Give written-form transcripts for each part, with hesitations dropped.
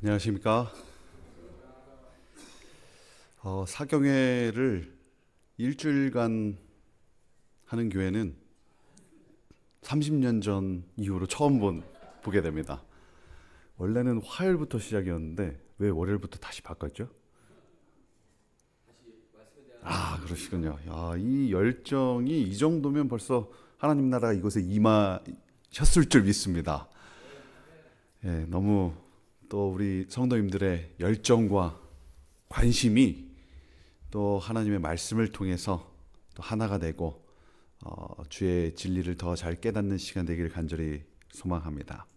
안녕하십니까. 사경회를 일주일간 하는 교회는 30년 전 이후로 처음 보게 됩니다. 원래는 화요일부터 시작이었는데 왜 월요일부터 다시 바꿨죠? 그러시군요. 이 열정이 이 정도면 벌써 하나님 나라가 이곳에 임하셨을 줄 믿습니다. 예, 너무 또 우리 성도님들의 열정과 관심이 또 하나님의 말씀을 통해서 또 하나가 되고 주의 진리를 더 잘 깨닫는 시간 되기를 간절히 소망합니다.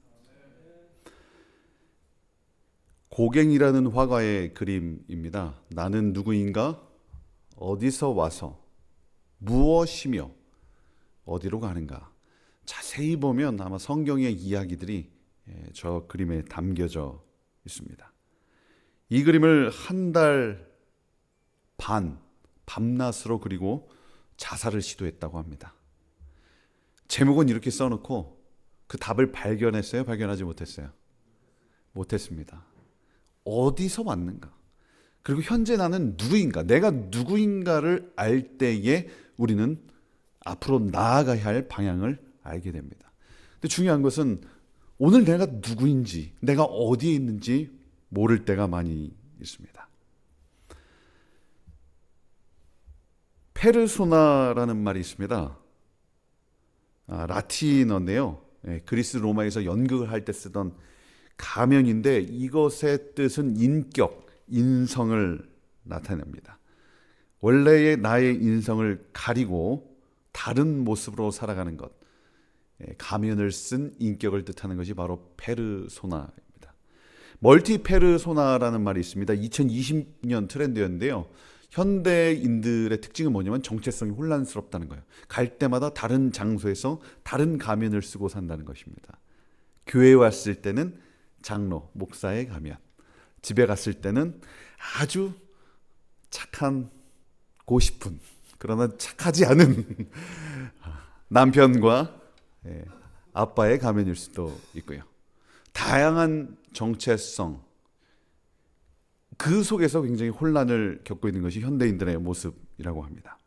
고갱이라는 화가의 그림입니다. 나는 누구인가? 어디서 와서 무엇이며 어디로 가는가? 자세히 보면 아마 성경의 이야기들이 저 그림에 담겨져 있습니다. 이 그림을 한 달 반 밤낮으로 그리고 자살을 시도했다고 합니다. 제목은 이렇게 써놓고 그 답을 발견했어요? 발견하지 못했어요? 못했습니다. 어디서 왔는가? 그리고 현재 나는 누구인가? 내가 누구인가를 알 때에 우리는 앞으로 나아가야 할 방향을 알게 됩니다. 근데 중요한 것은 오늘 내가 누구인지, 내가 어디에 있는지 모를 때가 많이 있습니다. 페르소나라는 말이 있습니다. 라틴어인데요. 그리스 로마에서 연극을 할 때 쓰던 가면인데 이것의 뜻은 인격, 인성을 나타냅니다. 원래의 나의 인성을 가리고 다른 모습으로 살아가는 것, 가면을 쓴 인격을 뜻하는 것이 바로 페르소나입니다. 멀티 페르소나라는 말이 있습니다. 2020년 트렌드였는데요. 현대인들의 특징은 뭐냐면 정체성이 혼란스럽다는 거예요. 갈 때마다 다른 장소에서 다른 가면을 쓰고 산다는 것입니다. 교회에 왔을 때는 장로, 목사의 가면, 집에 갔을 때는 아주 착한 고싶은 그러나 착하지 않은 남편과 아빠의 가면일 수도 있고요. 다양한 정체성, 그 속에서 굉장히 혼란을 겪고 있는 것이 현대인들의 모습이라고 합니다.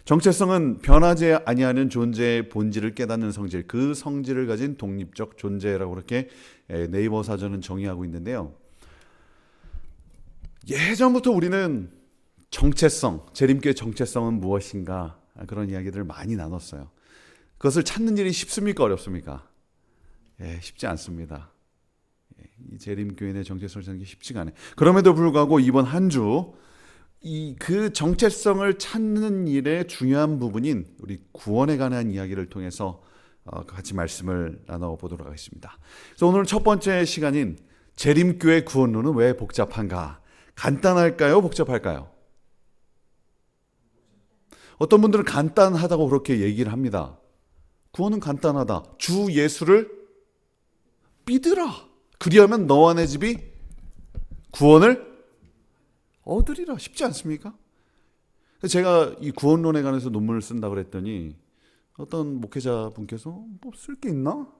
정체성은 변하지 아니하는 존재의 본질을 깨닫는 성질, 그 성질을 가진 독립적 존재라고 그렇게 네이버 사전은 정의하고 있는데요. 예전부터 우리는 정체성, 재림교의 정체성은 무엇인가 그런 이야기들을 많이 나눴어요. 그것을 찾는 일이 쉽습니까? 어렵습니까? 쉽지 않습니다. 이 재림교인의 정체성을 찾는 게 쉽지가 않아요. 그럼에도 불구하고 이번 한 주 그 정체성을 찾는 일의 중요한 부분인 우리 구원에 관한 이야기를 통해서 같이 말씀을 나눠보도록 하겠습니다. 그래서 오늘 첫 번째 시간인 재림교의 구원론은 왜 복잡한가? 간단할까요? 복잡할까요? 어떤 분들은 간단하다고 그렇게 얘기를 합니다. 구원은 간단하다. 주 예수를 믿으라. 그리하면 너와 내 집이 구원을 얻으리라. 쉽지 않습니까? 제가 이 구원론에 관해서 논문을 쓴다고 그랬더니 어떤 목회자 분께서 뭐 쓸 게 있나?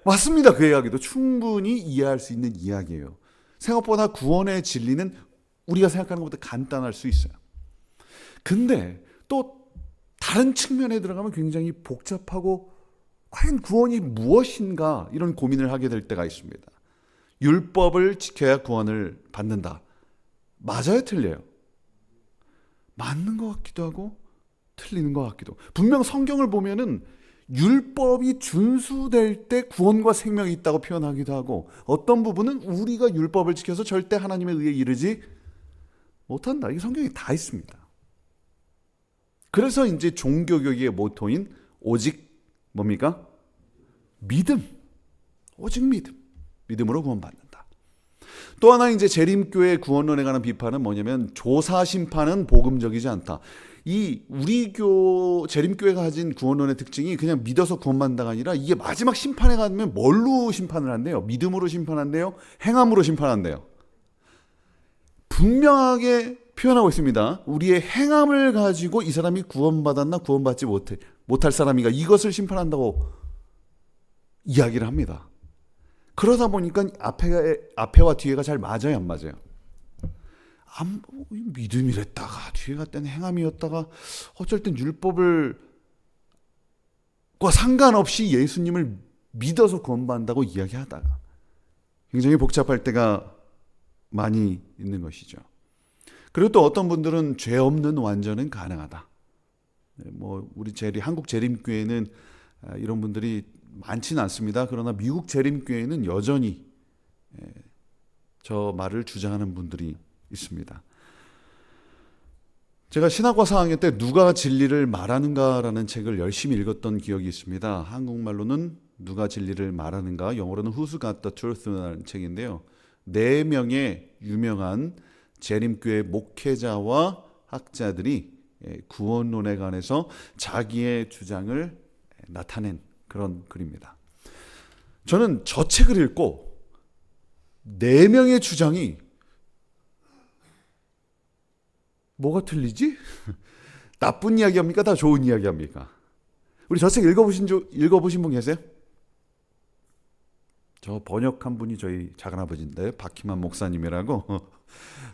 맞습니다. 그 이야기도 충분히 이해할 수 있는 이야기예요. 생각보다 구원의 진리는 우리가 생각하는 것보다 간단할 수 있어요. 근데 또 다른 측면에 들어가면 굉장히 복잡하고 과연 구원이 무엇인가 이런 고민을 하게 될 때가 있습니다. 율법을 지켜야 구원을 받는다. 맞아요? 틀려요? 맞는 것 같기도 하고 틀리는 것 같기도. 분명 성경을 보면은 율법이 준수될 때 구원과 생명이 있다고 표현하기도 하고 어떤 부분은 우리가 율법을 지켜서 절대 하나님의 의에 이르지 못한다. 이게 성경에 다 있습니다. 그래서 이제 종교교육의 모토인 오직 뭡니까? 믿음. 오직 믿음. 믿음으로 구원받는다. 또 하나 이제 재림교회 구원론에 관한 비판은 뭐냐면 조사 심판은 복음적이지 않다. 이 우리 재림교회가 가진 구원론의 특징이 그냥 믿어서 구원받는다가 아니라 이게 마지막 심판에 가면 뭘로 심판을 한대요? 믿음으로 심판한대요? 행함으로 심판한대요? 분명하게 표현하고 있습니다. 우리의 행함을 가지고 이 사람이 구원받았나 구원받지 못할 사람인가 이것을 심판한다고 이야기를 합니다. 그러다 보니까 앞에와 뒤에가 잘 맞아요, 안 맞아요? 믿음이랬다가 뒤에가 땐 행함이었다가 어쩔 땐 율법과 상관없이 예수님을 믿어서 구원받는다고 이야기하다가 굉장히 복잡할 때가 많이 있는 것이죠. 그리고 또 어떤 분들은 죄 없는 완전은 가능하다. 우리 한국 재림교회는 이런 분들이 많지는 않습니다. 그러나 미국 재림교회는 여전히 저 말을 주장하는 분들이 있습니다. 제가 신학과 4학년 때 누가 진리를 말하는가라는 책을 열심히 읽었던 기억이 있습니다. 한국말로는 누가 진리를 말하는가, 영어로는 Who's Got the Truth라는 책인데요. 4명의 유명한 재림교회 목회자와 학자들이 구원론에 관해서 자기의 주장을 나타낸 그런 글입니다. 저는 저 책을 읽고 4명의 주장이 뭐가 틀리지? 나쁜 이야기합니까? 다 좋은 이야기합니까? 우리 저 책 읽어보신 분 계세요? 저 번역한 분이 저희 작은아버지인데 박희만 목사님이라고.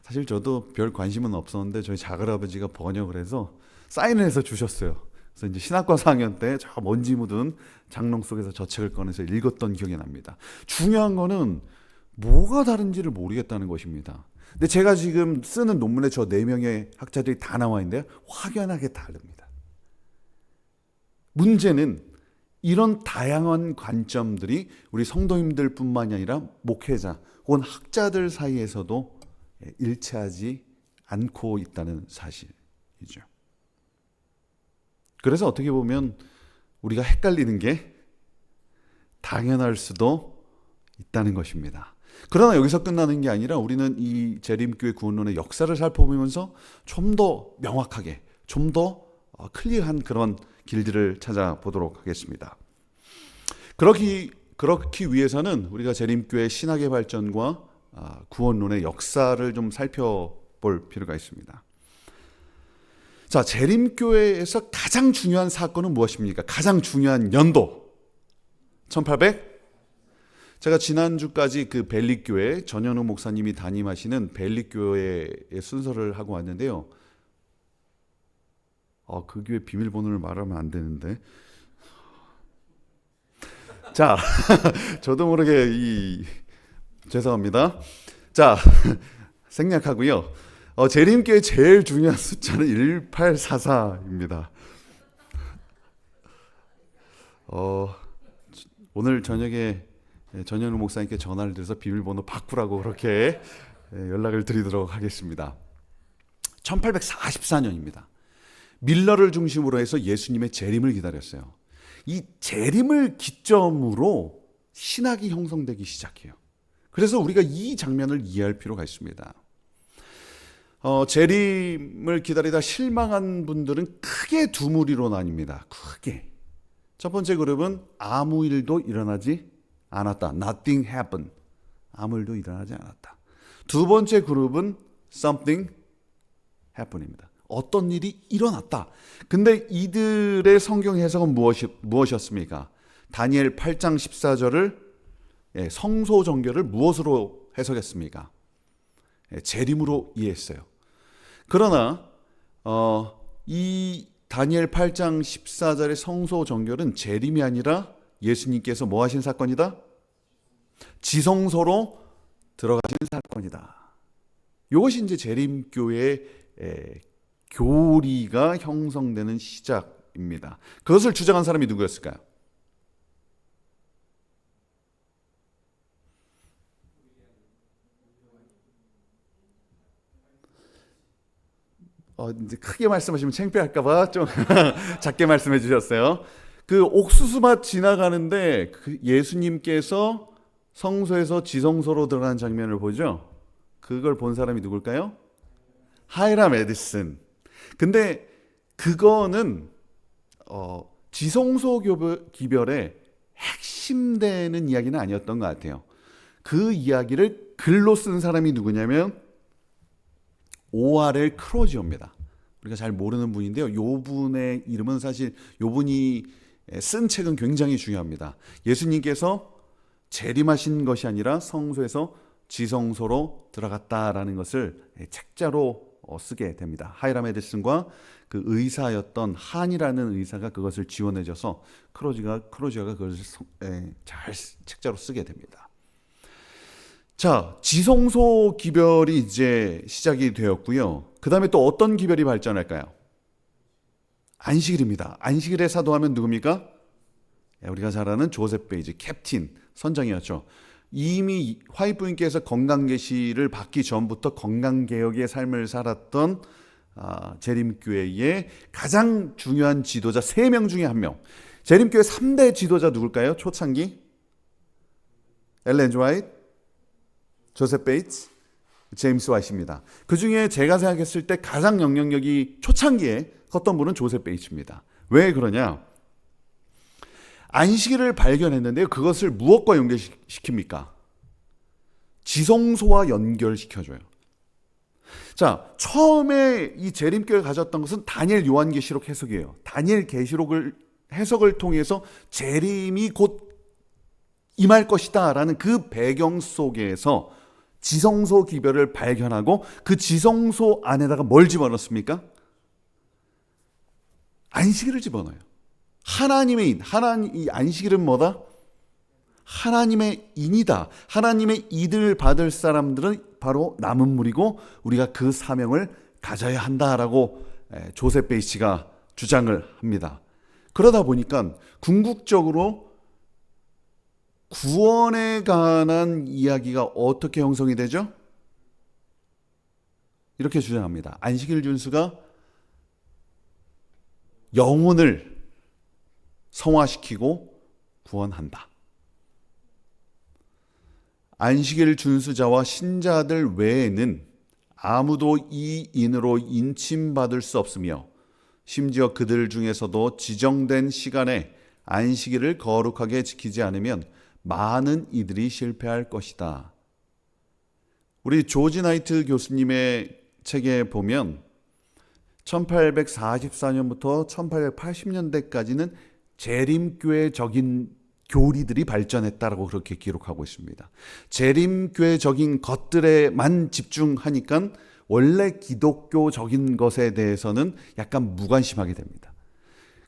사실 저도 별 관심은 없었는데 저희 작은아버지가 번역을 해서 사인을 해서 주셨어요. 그래서 이제 신학과 4학년 때 저 먼지 묻은 장롱 속에서 저 책을 꺼내서 읽었던 기억이 납니다. 중요한 거는 뭐가 다른지를 모르겠다는 것입니다. 근데 제가 지금 쓰는 논문에 저 4명의 학자들이 다 나와 있는데요. 확연하게 다릅니다. 문제는 이런 다양한 관점들이 우리 성도님들 뿐만이 아니라 목회자 혹은 학자들 사이에서도 일치하지 않고 있다는 사실이죠. 그래서 어떻게 보면 우리가 헷갈리는 게 당연할 수도 있다는 것입니다. 그러나 여기서 끝나는 게 아니라 우리는 이 재림교회 구원론의 역사를 살펴보면서 좀 더 명확하게, 좀 더 클리어한 그런 길들을 찾아보도록 하겠습니다. 그렇기 위해서는 우리가 재림교회 신학의 발전과 구원론의 역사를 좀 살펴볼 필요가 있습니다. 자, 재림교회에서 가장 중요한 사건은 무엇입니까? 가장 중요한 연도 1800? 제가 지난주까지 그 벨리교회 전현우 목사님이 담임하시는 벨리교회의 순서를 하고 왔는데요. 그 교회 비밀번호를 말하면 안 되는데. 자, 저도 모르게 죄송합니다. 자, 생략하고요. 재림교회 제일 중요한 숫자는 1844입니다. 오늘 저녁에 전현우 목사님께 전화를 드려서 비밀번호 바꾸라고 그렇게 연락을 드리도록 하겠습니다. 1844년입니다. 밀러를 중심으로 해서 예수님의 재림을 기다렸어요. 이 재림을 기점으로 신학이 형성되기 시작해요. 그래서 우리가 이 장면을 이해할 필요가 있습니다. 재림을 기다리다 실망한 분들은 크게 두 무리로 나뉩니다. 크게. 첫 번째 그룹은 아무 일도 일어나지 않았다. Nothing happened. 아무 일도 일어나지 않았다. 두 번째 그룹은 something happened입니다. 어떤 일이 일어났다. 근데 이들의 성경 해석은 무엇이었습니까? 다니엘 8장 14절을 성소정결을 무엇으로 해석했습니까? 재림으로 이해했어요. 그러나 이 다니엘 8장 14절의 성소정결은 재림이 아니라 예수님께서 뭐 하신 사건이다? 지성소로 들어가신 사건이다. 이것이 이제 재림교회의 교리가 형성되는 시작입니다. 그것을 주장한 사람이 누구였을까요? 이제 크게 말씀하시면 창피할까봐 좀 작게 말씀해 주셨어요. 그 옥수수밭 지나가는데 예수님께서 성소에서 지성소로 들어가는 장면을 보죠. 그걸 본 사람이 누굴까요? 하이람 에디슨. 근데 그거는 지성소 기별의 핵심되는 이야기는 아니었던 것 같아요. 그 이야기를 글로 쓴 사람이 누구냐면 O.R.L. 크로지오입니다. 우리가 잘 모르는 분인데요. 요 분의 이름은 사실 요 분이 쓴 책은 굉장히 중요합니다. 예수님께서 재림하신 것이 아니라 성소에서 지성소로 들어갔다라는 것을 책자로 쓰게 됩니다. 하이람 에디슨과 그 의사였던 한이라는 의사가 그것을 지원해줘서 크로지아가 그것을 잘 책자로 쓰게 됩니다. 자, 지성소 기별이 이제 시작이 되었고요. 그 다음에 또 어떤 기별이 발전할까요? 안식일입니다. 안식일의 사도하면 누굽니까? 우리가 잘 아는 조셉 베이지, 캡틴, 선장이었죠. 이미 화이트 부인께서 건강계시를 받기 전부터 건강개혁의 삶을 살았던 재림교회의 가장 중요한 지도자 3명 중에 1명. 재림교회 3대 지도자 누굴까요? 초창기 엘렌 지 화이트, 조셉 베이츠, 제임스 화이트입니다. 그 중에 제가 생각했을 때 가장 영향력이 초창기에 컸던 분은 조셉 베이츠입니다. 왜 그러냐? 안식일을 발견했는데요. 그것을 무엇과 연결시킵니까? 지성소와 연결시켜줘요. 자, 처음에 이 재림교회가 가졌던 것은 다니엘 요한계시록 해석이에요. 다니엘 계시록을 해석을 통해서 재림이 곧 임할 것이다 라는 그 배경 속에서 지성소 기별을 발견하고 그 지성소 안에다가 뭘 집어넣습니까? 안식일을 집어넣어요. 하나님의 인, 이 안식일은 뭐다? 하나님의 인이다. 하나님의 이들 받을 사람들은 바로 남은 물이고 우리가 그 사명을 가져야 한다라고 조셉 베이츠가 주장을 합니다. 그러다 보니까 궁극적으로 구원에 관한 이야기가 어떻게 형성이 되죠? 이렇게 주장합니다. 안식일 준수가 영혼을 성화시키고 구원한다. 안식일 준수자와 신자들 외에는 아무도 이 인으로 인침받을 수 없으며 심지어 그들 중에서도 지정된 시간에 안식일을 거룩하게 지키지 않으면 많은 이들이 실패할 것이다. 우리 조지 나이트 교수님의 책에 보면 1844년부터 1880년대까지는 재림교회적인 교리들이 발전했다라고 그렇게 기록하고 있습니다. 재림교회적인 것들에만 집중하니까 원래 기독교적인 것에 대해서는 약간 무관심하게 됩니다.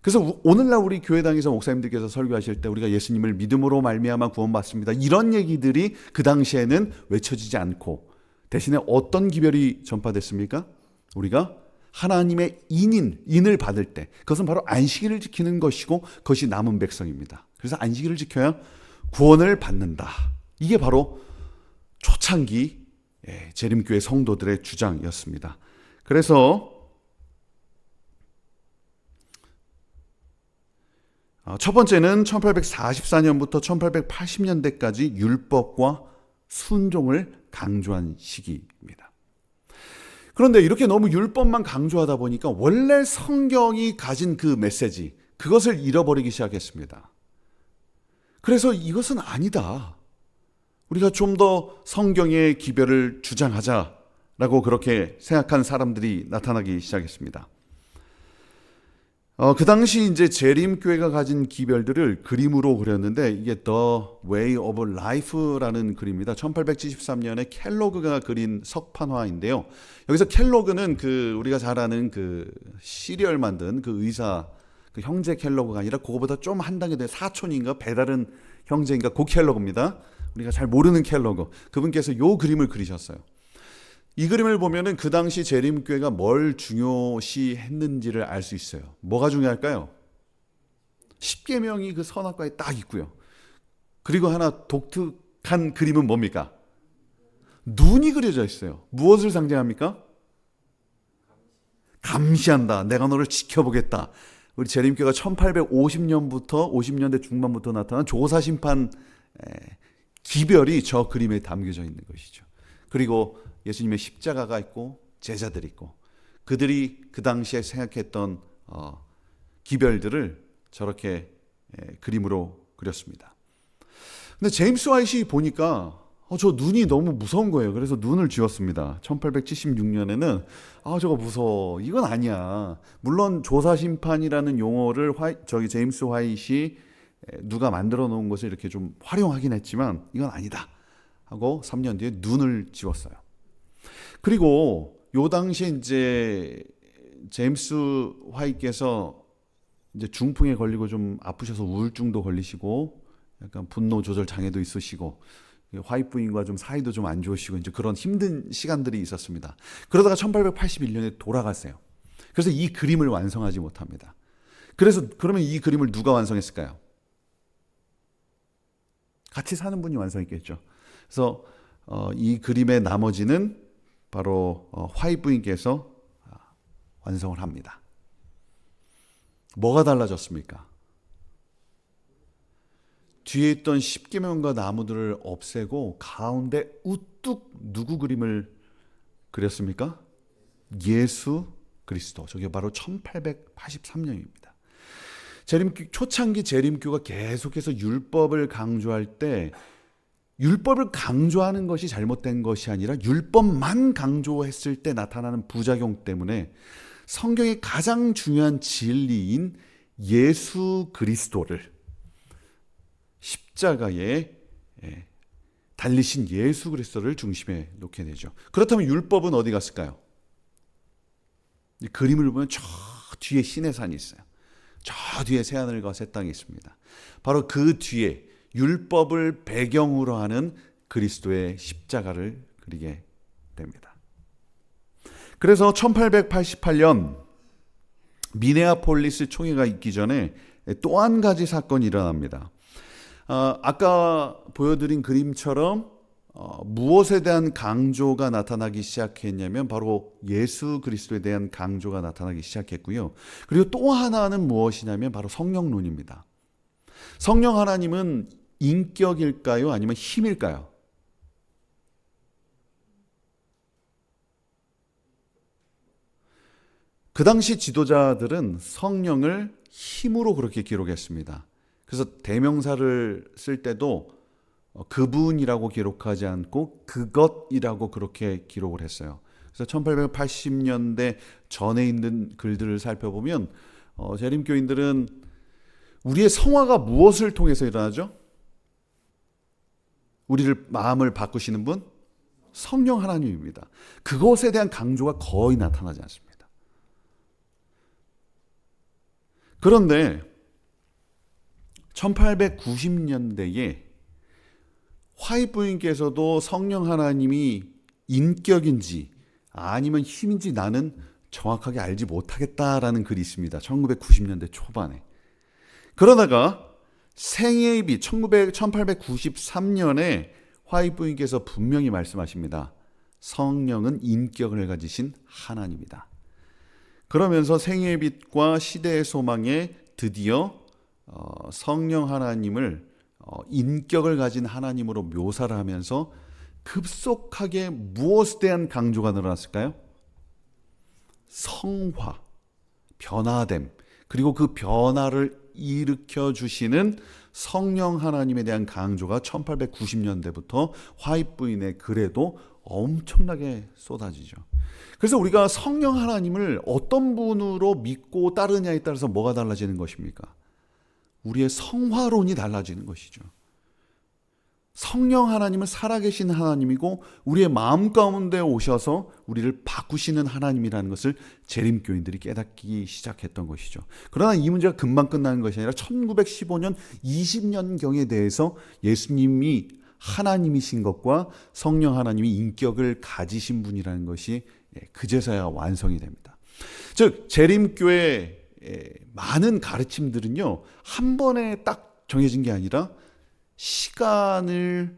그래서 오늘날 우리 교회당에서 목사님들께서 설교하실 때 우리가 예수님을 믿음으로 말미암아 구원받습니다. 이런 얘기들이 그 당시에는 외쳐지지 않고 대신에 어떤 기별이 전파됐습니까? 우리가 하나님의 인을 받을 때 그것은 바로 안식일을 지키는 것이고 그것이 남은 백성입니다. 그래서 안식일을 지켜야 구원을 받는다. 이게 바로 초창기 재림교회 성도들의 주장이었습니다. 그래서 첫 번째는 1844년부터 1880년대까지 율법과 순종을 강조한 시기입니다. 그런데 이렇게 너무 율법만 강조하다 보니까 원래 성경이 가진 그 메시지, 그것을 잃어버리기 시작했습니다. 그래서 이것은 아니다. 우리가 좀 더 성경의 기별을 주장하자라고 그렇게 생각한 사람들이 나타나기 시작했습니다. 그 당시 이제 재림교회가 가진 기별들을 그림으로 그렸는데 이게 The Way of Life라는 그림입니다. 1873년에 켈로그가 그린 석판화인데요. 여기서 켈로그는 그 우리가 잘 아는 그 시리얼 만든 그 의사 그 형제 켈로그가 아니라 그거보다 좀 한 단계 된 사촌인가 배다른 형제인가 그 켈로그입니다. 우리가 잘 모르는 켈로그. 그분께서 요 그림을 그리셨어요. 이 그림을 보면은 그 당시 재림교회가 뭘 중요시했는지를 알 수 있어요. 뭐가 중요할까요? 십계명이 그 선악과에 딱 있고요. 그리고 하나 독특한 그림은 뭡니까? 눈이 그려져 있어요. 무엇을 상징합니까? 감시한다. 내가 너를 지켜보겠다. 우리 재림교회가 1850년부터 50년대 중반부터 나타난 조사심판 기별이 저 그림에 담겨져 있는 것이죠. 그리고 예수님의 십자가가 있고 제자들이 있고 그들이 그 당시에 생각했던 기별들을 저렇게 그림으로 그렸습니다. 근데 제임스 화이트이 보니까 저 눈이 너무 무서운 거예요. 그래서 눈을 지웠습니다. 1876년에는 저거 무서워. 이건 아니야. 물론 조사심판이라는 용어를 제임스 화이트이 누가 만들어 놓은 것을 이렇게 좀 활용하긴 했지만 이건 아니다 하고 3년 뒤에 눈을 지웠어요. 그리고 요 당시에 이제 제임스 화이트께서 이제 중풍에 걸리고 좀 아프셔서 우울증도 걸리시고 약간 분노 조절 장애도 있으시고 화이트 부인과 좀 사이도 좀 안 좋으시고 이제 그런 힘든 시간들이 있었습니다. 그러다가 1881년에 돌아갔어요. 그래서 이 그림을 완성하지 못합니다. 그래서 그러면 이 그림을 누가 완성했을까요? 같이 사는 분이 완성했겠죠. 그래서 이 그림의 나머지는 바로 화이트 부인께서 완성을 합니다. 뭐가 달라졌습니까? 뒤에 있던 십계명과 나무들을 없애고 가운데 우뚝 누구 그림을 그렸습니까? 예수 그리스도. 저게 바로 1883년입니다. 초창기 재림교가 계속해서 율법을 강조할 때 율법을 강조하는 것이 잘못된 것이 아니라 율법만 강조했을 때 나타나는 부작용 때문에 성경의 가장 중요한 진리인 예수 그리스도를 십자가에 달리신 예수 그리스도를 중심에 놓게 되죠. 그렇다면 율법은 어디 갔을까요? 이 그림을 보면 저 뒤에 시내산이 있어요. 저 뒤에 새하늘과 새 땅이 있습니다. 바로 그 뒤에 율법을 배경으로 하는 그리스도의 십자가를 그리게 됩니다. 그래서 1888년 미네아폴리스 총회가 있기 전에 또 한 가지 사건이 일어납니다. 아까 보여드린 그림처럼 무엇에 대한 강조가 나타나기 시작했냐면 바로 예수 그리스도에 대한 강조가 나타나기 시작했고요. 그리고 또 하나는 무엇이냐면 바로 성령론입니다. 성령 하나님은 인격일까요? 아니면 힘일까요? 그 당시 지도자들은 성령을 힘으로 그렇게 기록했습니다. 그래서 대명사를 쓸 때도 그분이라고 기록하지 않고 그것이라고 그렇게 기록을 했어요. 그래서 1880년대 전에 있는 글들을 살펴보면 재림교인들은 우리의 성화가 무엇을 통해서 일어나죠? 우리를 마음을 바꾸시는 분? 성령 하나님입니다. 그것에 대한 강조가 거의 나타나지 않습니다. 그런데 1890년대에 화이트 부인께서도 성령 하나님이 인격인지 아니면 힘인지 나는 정확하게 알지 못하겠다라는 글이 있습니다. 1990년대 초반에. 그러다가 생애의 빛 1893년에 화이트 부인께서 분명히 말씀하십니다. 성령은 인격을 가지신 하나님이다. 그러면서 생애의 빛과 시대의 소망에 드디어 성령 하나님을 인격을 가진 하나님으로 묘사를 하면서 급속하게 무엇에 대한 강조가 늘어났을까요? 성화, 변화됨, 그리고 그 변화를 일으켜 주시는 성령 하나님에 대한 강조가 1890년대부터 화이트 부인의 글에도 엄청나게 쏟아지죠. 그래서 우리가 성령 하나님을 어떤 분으로 믿고 따르냐에 따라서 뭐가 달라지는 것입니까? 우리의 성화론이 달라지는 것이죠. 성령 하나님은 살아계신 하나님이고 우리의 마음 가운데 오셔서 우리를 바꾸시는 하나님이라는 것을 재림교인들이 깨닫기 시작했던 것이죠. 그러나 이 문제가 금방 끝나는 것이 아니라 1915년 20년경에 대해서 예수님이 하나님이신 것과 성령 하나님이 인격을 가지신 분이라는 것이 그제서야 완성이 됩니다. 즉 재림교의 많은 가르침들은요 한 번에 딱 정해진 게 아니라 시간이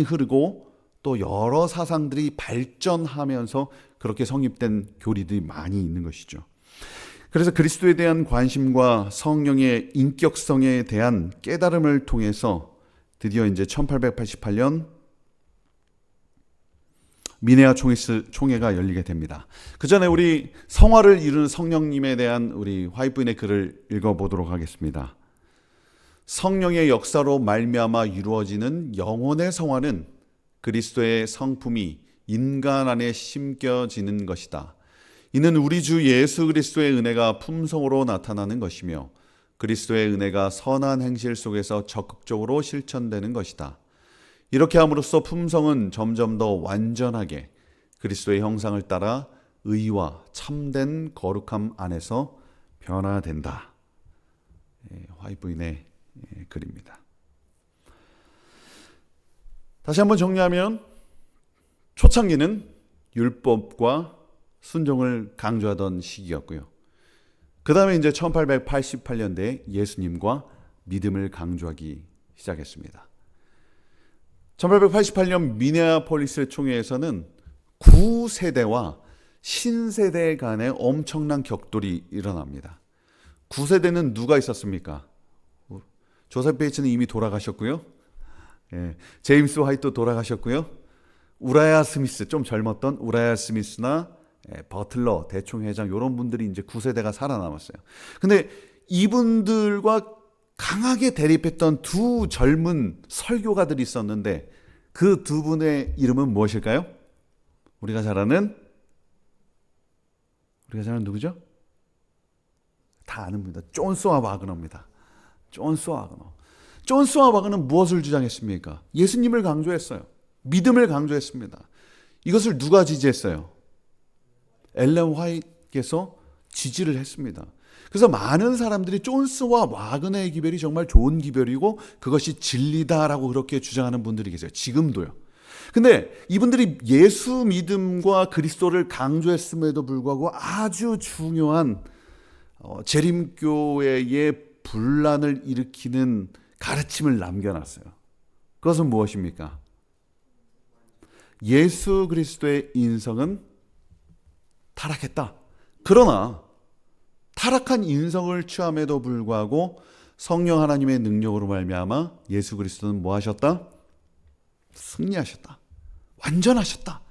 흐르고 또 여러 사상들이 발전하면서 그렇게 성립된 교리들이 많이 있는 것이죠. 그래서 그리스도에 대한 관심과 성령의 인격성에 대한 깨달음을 통해서 드디어 이제 1888년 미네아 총회가 열리게 됩니다. 그 전에 우리 성화를 이루는 성령님에 대한 우리 화이트 부인의 글을 읽어보도록 하겠습니다. 성령의 역사로 말미암아 이루어지는 영혼의 성화는 그리스도의 성품이 인간 안에 심겨지는 것이다. 이는 우리 주 예수 그리스도의 은혜가 품성으로 나타나는 것이며 그리스도의 은혜가 선한 행실 속에서 적극적으로 실천되는 것이다. 이렇게 함으로써 품성은 점점 더 완전하게 그리스도의 형상을 따라 의와 참된 거룩함 안에서 변화된다. 화이트부인의 글입니다. 다시 한번 정리하면 초창기는 율법과 순종을 강조하던 시기였고요. 그 다음에 이제 1888년대에 예수님과 믿음을 강조하기 시작했습니다. 1888년 미네아폴리스 총회에서는 구세대와 신세대 간의 엄청난 격돌이 일어납니다. 구세대는 누가 있었습니까? 조셉 베이츠는 이미 돌아가셨고요. 제임스 화이트도 돌아가셨고요. 우라야 스미스, 좀 젊었던 우라야 스미스나 버틀러 대총회장 이런 분들이 이제 구세대가 살아남았어요. 근데 이분들과 강하게 대립했던 두 젊은 설교가들이 있었는데 그 두 분의 이름은 무엇일까요? 우리가 잘 아는 누구죠? 다 아는 분이다. 존스와 와그너입니다. 존스와 와그너는 무엇을 주장했습니까? 예수님을 강조했어요. 믿음을 강조했습니다. 이것을 누가 지지했어요? 엘렌 화이트께서 지지를 했습니다. 그래서 많은 사람들이 존스와 와그너의 기별이 정말 좋은 기별이고 그것이 진리다라고 그렇게 주장하는 분들이 계세요. 지금도요. 근데 이분들이 예수 믿음과 그리스도를 강조했음에도 불구하고 아주 중요한 재림교회의 분란을 일으키는 가르침을 남겨놨어요. 그것은 무엇입니까? 예수 그리스도의 인성은 타락했다. 그러나 타락한 인성을 취함에도 불구하고 성령 하나님의 능력으로 말미암아 예수 그리스도는 뭐 하셨다? 승리하셨다. 완전하셨다.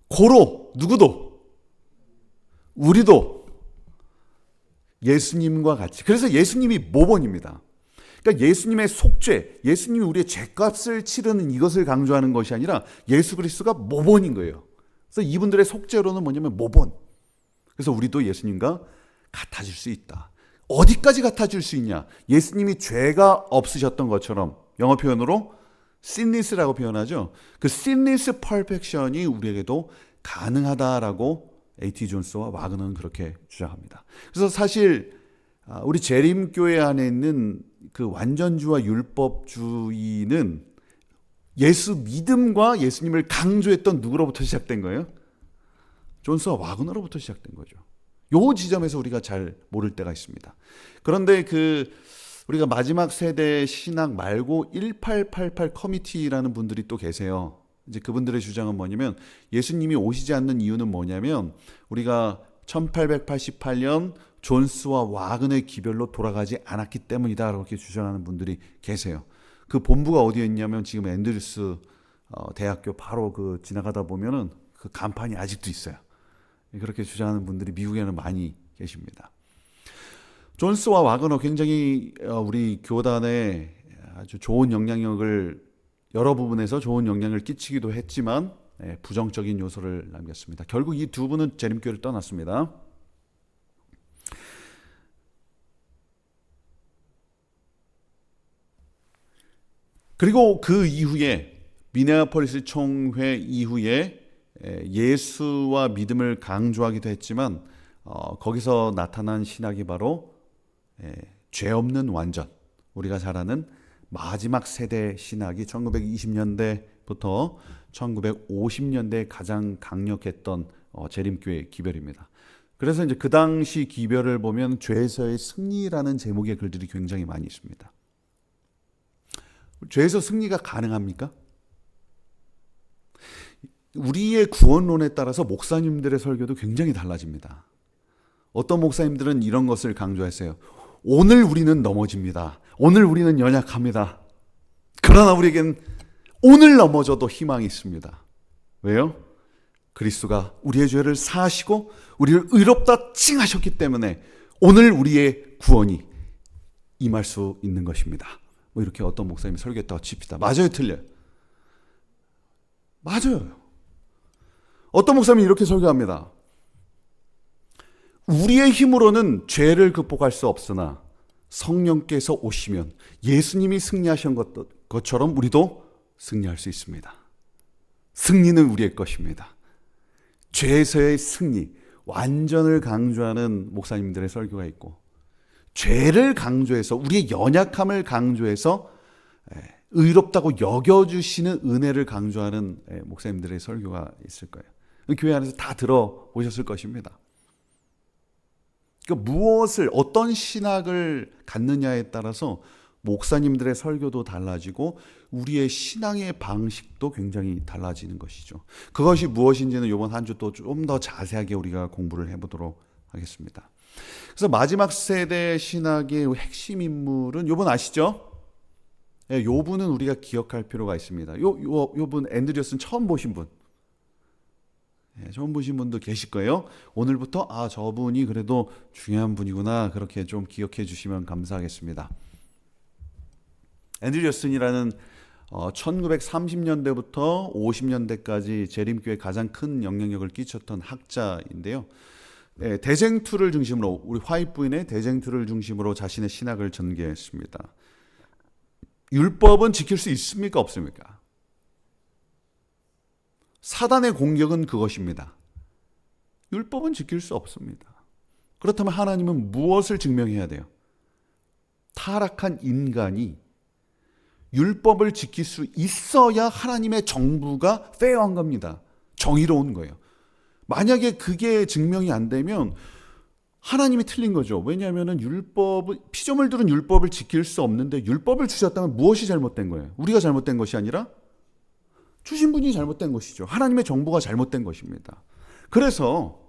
고로 누구도 우리도 예수님과 같이. 그래서 예수님이 모본입니다. 그러니까 예수님의 속죄, 예수님이 우리의 죄값을 치르는 이것을 강조하는 것이 아니라 예수 그리스도가 모본인 거예요. 그래서 이분들의 속죄로는 뭐냐면 모본. 그래서 우리도 예수님과 같아질 수 있다. 어디까지 같아질 수 있냐? 예수님이 죄가 없으셨던 것처럼 영어 표현으로 sinless라고 표현하죠. 그 sinless perfection이 우리에게도 가능하다라고 A.T. 존스와 와그너는 그렇게 주장합니다. 그래서 사실 우리 재림교회 안에 있는 그 완전주와 율법주의는 예수 믿음과 예수님을 강조했던 누구로부터 시작된 거예요? 존스와 와그너로부터 시작된 거죠. 요 지점에서 우리가 잘 모를 때가 있습니다. 그런데 우리가 마지막 세대 신학 말고 1888 커미티라는 분들이 또 계세요. 이제 그분들의 주장은 뭐냐면 예수님이 오시지 않는 이유는 뭐냐면 우리가 1888년 존스와 와그너의 기별로 돌아가지 않았기 때문이다 이렇게 주장하는 분들이 계세요. 그 본부가 어디에 있냐면 지금 앤드루스 대학교 바로 지나가다 보면은 그 간판이 아직도 있어요. 그렇게 주장하는 분들이 미국에는 많이 계십니다. 존스와 와그너 굉장히 우리 교단에 아주 좋은 영향력을 여러 부분에서 좋은 영향을 끼치기도 했지만 부정적인 요소를 남겼습니다. 결국 이 두 분은 재림교회를 떠났습니다. 그리고 그 이후에 미네아폴리스 총회 이후에 예수와 믿음을 강조하기도 했지만 거기서 나타난 신학이 바로 죄 없는 완전, 우리가 잘 아는 마지막 세대 신학이 1920년대부터 1950년대에 가장 강력했던 재림교회 기별입니다. 그래서 이제 그 당시 기별을 보면 죄에서의 승리라는 제목의 글들이 굉장히 많이 있습니다. 죄에서 승리가 가능합니까? 우리의 구원론에 따라서 목사님들의 설교도 굉장히 달라집니다. 어떤 목사님들은 이런 것을 강조했어요. 오늘 우리는 넘어집니다. 오늘 우리는 연약합니다. 그러나 우리에겐 오늘 넘어져도 희망이 있습니다. 왜요? 그리스도가 우리의 죄를 사하시고 우리를 의롭다 칭하셨기 때문에 오늘 우리의 구원이 임할 수 있는 것입니다. 뭐 이렇게 어떤 목사님이 설교했다고 칩시다. 맞아요, 틀려요? 맞아요. 어떤 목사님이 이렇게 설교합니다. 우리의 힘으로는 죄를 극복할 수 없으나 성령께서 오시면 예수님이 승리하신 것처럼 우리도 승리할 수 있습니다. 승리는 우리의 것입니다. 죄에서의 승리, 완전을 강조하는 목사님들의 설교가 있고, 죄를 강조해서 우리의 연약함을 강조해서 의롭다고 여겨주시는 은혜를 강조하는 목사님들의 설교가 있을 거예요. 교회 안에서 다 들어보셨을 것입니다. 그러니까 무엇을, 어떤 신학을 갖느냐에 따라서 목사님들의 설교도 달라지고 우리의 신앙의 방식도 굉장히 달라지는 것이죠. 그것이 무엇인지는 이번 한 주 또 좀 더 자세하게 우리가 공부를 해보도록 하겠습니다. 그래서 마지막 세대 신학의 핵심 인물은 요분 아시죠? 요분은 우리가 기억할 필요가 있습니다. 요분 앤드류슨 처음 보신 분. 처음 보신 분도 계실 거예요. 오늘부터 저분이 그래도 중요한 분이구나, 그렇게 좀 기억해 주시면 감사하겠습니다. 앤드류슨이라는 1930년대부터 50년대까지 재림교회에 가장 큰 영향력을 끼쳤던 학자인데요. 대쟁투를 중심으로, 우리 화이트 부인의 대쟁투를 중심으로 자신의 신학을 전개했습니다. 율법은 지킬 수 있습니까, 없습니까? 사단의 공격은 그것입니다. 율법은 지킬 수 없습니다. 그렇다면 하나님은 무엇을 증명해야 돼요? 타락한 인간이 율법을 지킬 수 있어야 하나님의 정부가 페어한 겁니다. 정의로운 거예요. 만약에 그게 증명이 안 되면 하나님이 틀린 거죠. 왜냐하면 피조물들은 율법을 지킬 수 없는데 율법을 주셨다면 무엇이 잘못된 거예요? 우리가 잘못된 것이 아니라 주신 분이 잘못된 것이죠. 하나님의 정부가 잘못된 것입니다. 그래서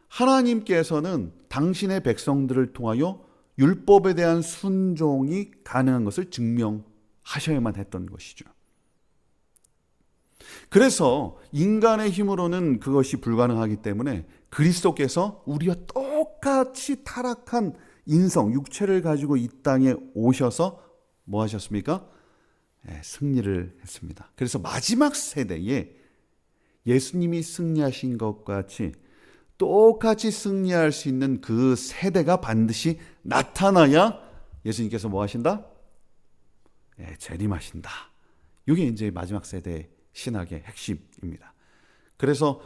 하나님께서는 당신의 백성들을 통하여 율법에 대한 순종이 가능한 것을 증명하셔야만 했던 것이죠. 그래서 인간의 힘으로는 그것이 불가능하기 때문에 그리스도께서 우리와 똑같이 타락한 인성, 육체를 가지고 이 땅에 오셔서 뭐 하셨습니까? 승리를 했습니다. 그래서 마지막 세대에 예수님이 승리하신 것 같이 똑같이 승리할 수 있는 그 세대가 반드시 나타나야 예수님께서 뭐 하신다? 재림하신다. 이게 이제 마지막 세대 신학의 핵심입니다. 그래서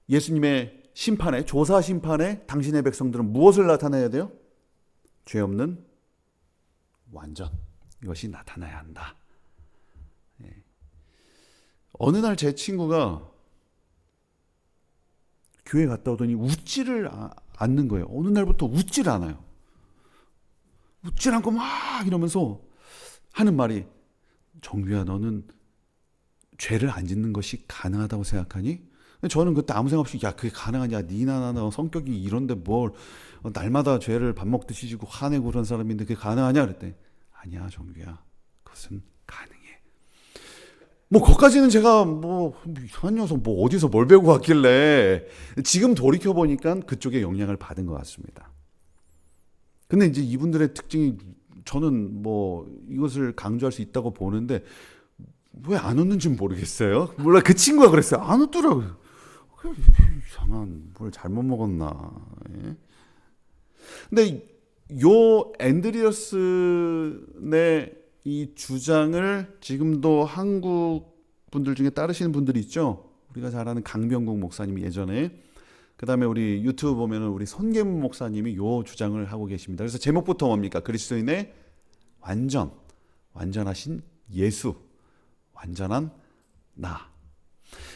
예수님의 심판에, 조사 심판에 당신의 백성들은 무엇을 나타내야 돼요? 죄 없는 완전, 이것이 나타나야 한다. 어느 날 제 친구가 교회 갔다 오더니 웃지를 않는 거예요. 어느 날부터 웃지를 않아요. 웃질 않고 막 이러면서 하는 말이, 정규야, 너는 죄를 안 짓는 것이 가능하다고 생각하니? 저는 그때 아무 생각 없이, 야, 그게 가능하냐? 니나 나나 성격이 이런데 뭘 날마다 죄를 밥 먹듯이 지고 화내고 그런 사람인데 그게 가능하냐? 그랬더니, 아니야, 정규야, 그것은 가능해. 거기까지는 제가 이상한 녀석 어디서 뭘 배우고 왔길래, 지금 돌이켜보니까 그쪽에 영향을 받은 것 같습니다. 근데 이제 이분들의 특징이, 저는 이것을 강조할 수 있다고 보는데 왜 안 웃는지 모르겠어요. 몰라, 그 친구가 그랬어요. 안 웃더라고요. 이상한, 뭘 잘못 먹었나. 근데 요 앤드리어슨의 이 주장을 지금도 한국 분들 중에 따르시는 분들이 있죠. 우리가 잘 아는 강병국 목사님이 예전에, 그 다음에 우리 유튜브 보면은 우리 손계문 목사님이 요 주장을 하고 계십니다. 그래서 제목부터 뭡니까? 그리스도인의 완전하신 예수, 완전한 나.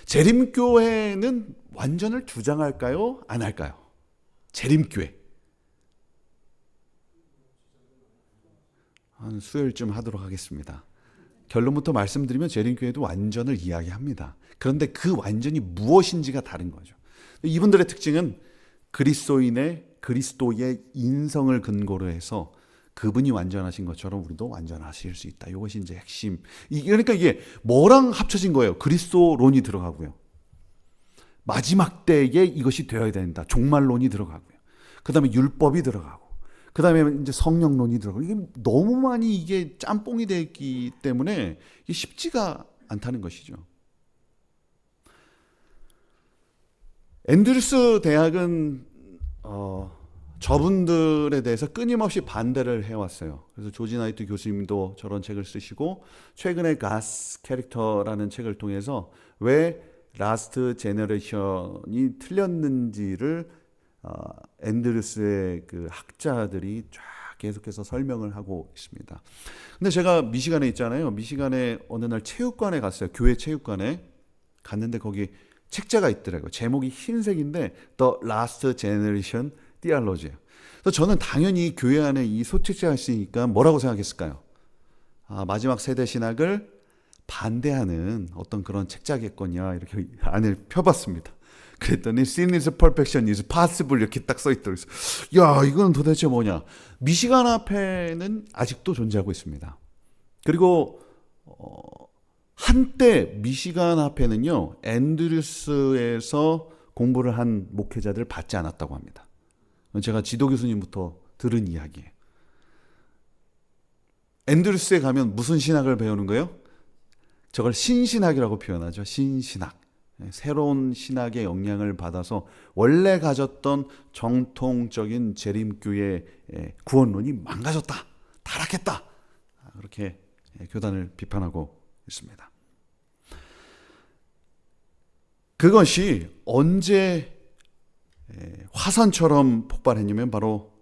재림교회는 완전을 주장할까요? 안 할까요? 재림교회. 한 수요일쯤 하도록 하겠습니다. 결론부터 말씀드리면 재림교회도 완전을 이야기합니다. 그런데 그 완전이 무엇인지가 다른 거죠. 이분들의 특징은 그리스도의 인성을 근거로 해서 그분이 완전하신 것처럼 우리도 완전하실 수 있다. 이것이 이제 핵심. 그러니까 이게 뭐랑 합쳐진 거예요? 그리스도론이 들어가고요. 마지막 때에 이것이 되어야 된다. 종말론이 들어가고요. 그 다음에 율법이 들어가고, 그 다음에 이제 성령론이 들어가고, 이게 너무 많이 이게 짬뽕이 되어 있기 때문에 이게 쉽지가 않다는 것이죠. 앤드루스 대학은 저분들에 대해서 끊임없이 반대를 해왔어요. 그래서 조지 나이트 교수님도 저런 책을 쓰시고 최근에 가스 캐릭터라는 책을 통해서 왜 라스트 제너레이션이 틀렸는지를 앤드루스의 그 학자들이 쫙 계속해서 설명을 하고 있습니다. 근데 제가 미시간에 있잖아요. 미시간에 어느 날 체육관에 갔어요. 교회 체육관에 갔는데 거기 책자가 있더라고요. 제목이 흰색인데 The Last Generation Theology. 그래서 저는 당연히 교회 안에 이 소책자가 있으니까 뭐라고 생각했을까요? 마지막 세대 신학을 반대하는 어떤 그런 책자겠거냐 이렇게 안을 펴봤습니다. 그랬더니 Sin is perfection is possible 이렇게 딱 써있더라고요. 야, 이건 도대체 뭐냐. 미시간 앞에는 아직도 존재하고 있습니다. 그리고 한때 미시간 앞에는요, 앤드루스에서 공부를 한 목회자들 받지 않았다고 합니다. 제가 지도 교수님부터 들은 이야기예요. 앤드루스에 가면 무슨 신학을 배우는 거예요? 저걸 신신학이라고 표현하죠. 신신학. 새로운 신학의 영향을 받아서 원래 가졌던 정통적인 재림교의 구원론이 망가졌다, 타락했다, 그렇게 교단을 비판하고 있습니다. 그것이 언제 화산처럼 폭발했냐면 바로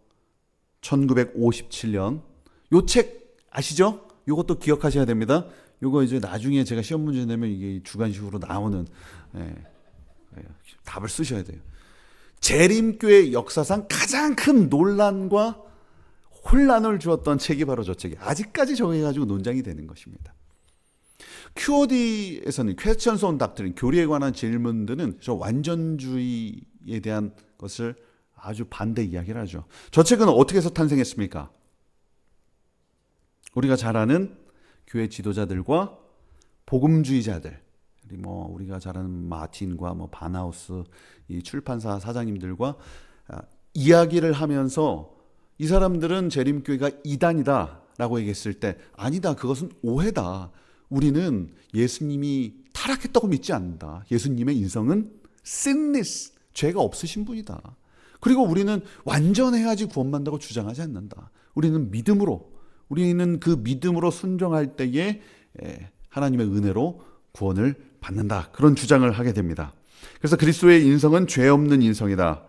1957년. 요 책 아시죠? 요것도 기억하셔야 됩니다. 요거 이제 나중에 제가 시험 문제 내면 이게 주관식으로 나오는 답을 쓰셔야 돼요. 재림교의 역사상 가장 큰 논란과 혼란을 주었던 책이 바로 저 책이 아직까지 정해가지고 논쟁이 되는 것입니다. QOD에서는 Questions on Doctrine, 교리에 관한 질문들은 저 완전주의에 대한 것을 아주 반대 이야기를 하죠. 저 책은 어떻게 해서 탄생했습니까? 우리가 잘 아는 교회 지도자들과 복음주의자들, 우리가 잘 아는 마틴과 바나우스 이 출판사 사장님들과 이야기를 하면서 이 사람들은 재림교회가 이단이다라고 얘기했을 때 아니다, 그것은 오해다. 우리는 예수님이 타락했다고 믿지 않는다. 예수님의 인성은 sinless, 죄가 없으신 분이다. 그리고 우리는 완전해야지 구원받는다고 주장하지 않는다. 우리는 그 믿음으로 순종할 때에 하나님의 은혜로 구원을 받는다. 그런 주장을 하게 됩니다. 그래서 그리스도의 인성은 죄 없는 인성이다.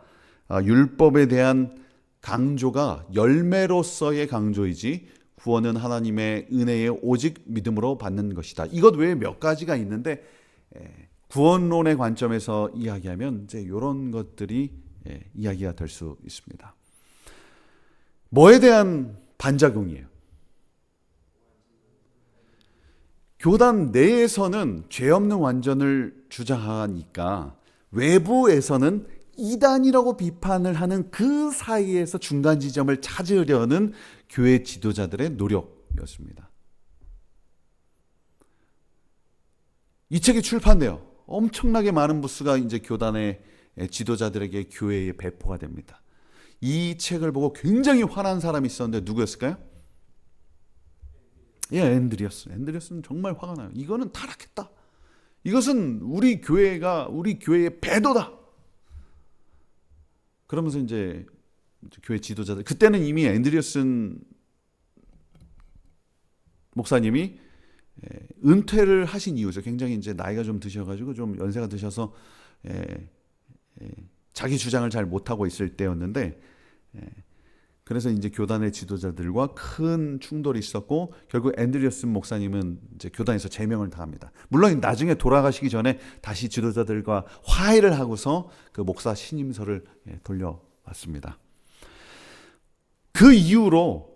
율법에 대한 강조가 열매로서의 강조이지 구원은 하나님의 은혜에 오직 믿음으로 받는 것이다. 이것 외에 몇 가지가 있는데 구원론의 관점에서 이야기하면 이제 이런 것들이 이야기가 될 수 있습니다. 뭐에 대한 반작용이에요? 교단 내에서는 죄 없는 완전을 주장하니까 외부에서는 이단이라고 비판을 하는 그 사이에서 중간 지점을 찾으려는 교회 지도자들의 노력이었습니다. 이 책이 출판돼요. 엄청나게 많은 부수가 이제 교단의 지도자들에게 교회에 배포가 됩니다. 이 책을 보고 굉장히 화난 사람이 있었는데 누구였을까요? 앤드리어스는 정말 화가 나요. 이거는 타락했다. 이것은 우리 교회의 배도다. 그러면서 이제 교회 지도자들, 그때는 이미 앤드리어슨 목사님이 은퇴를 하신 이유죠. 굉장히 이제 나이가 좀 드셔가지고 좀 연세가 드셔서 자기 주장을 잘 못하고 있을 때였는데, 그래서 이제 교단의 지도자들과 큰 충돌이 있었고 결국 앤드리어슨 목사님은 이제 교단에서 제명을 당합니다. 물론 나중에 돌아가시기 전에 다시 지도자들과 화해를 하고서 그 목사 신임서를 돌려왔습니다. 그 이후로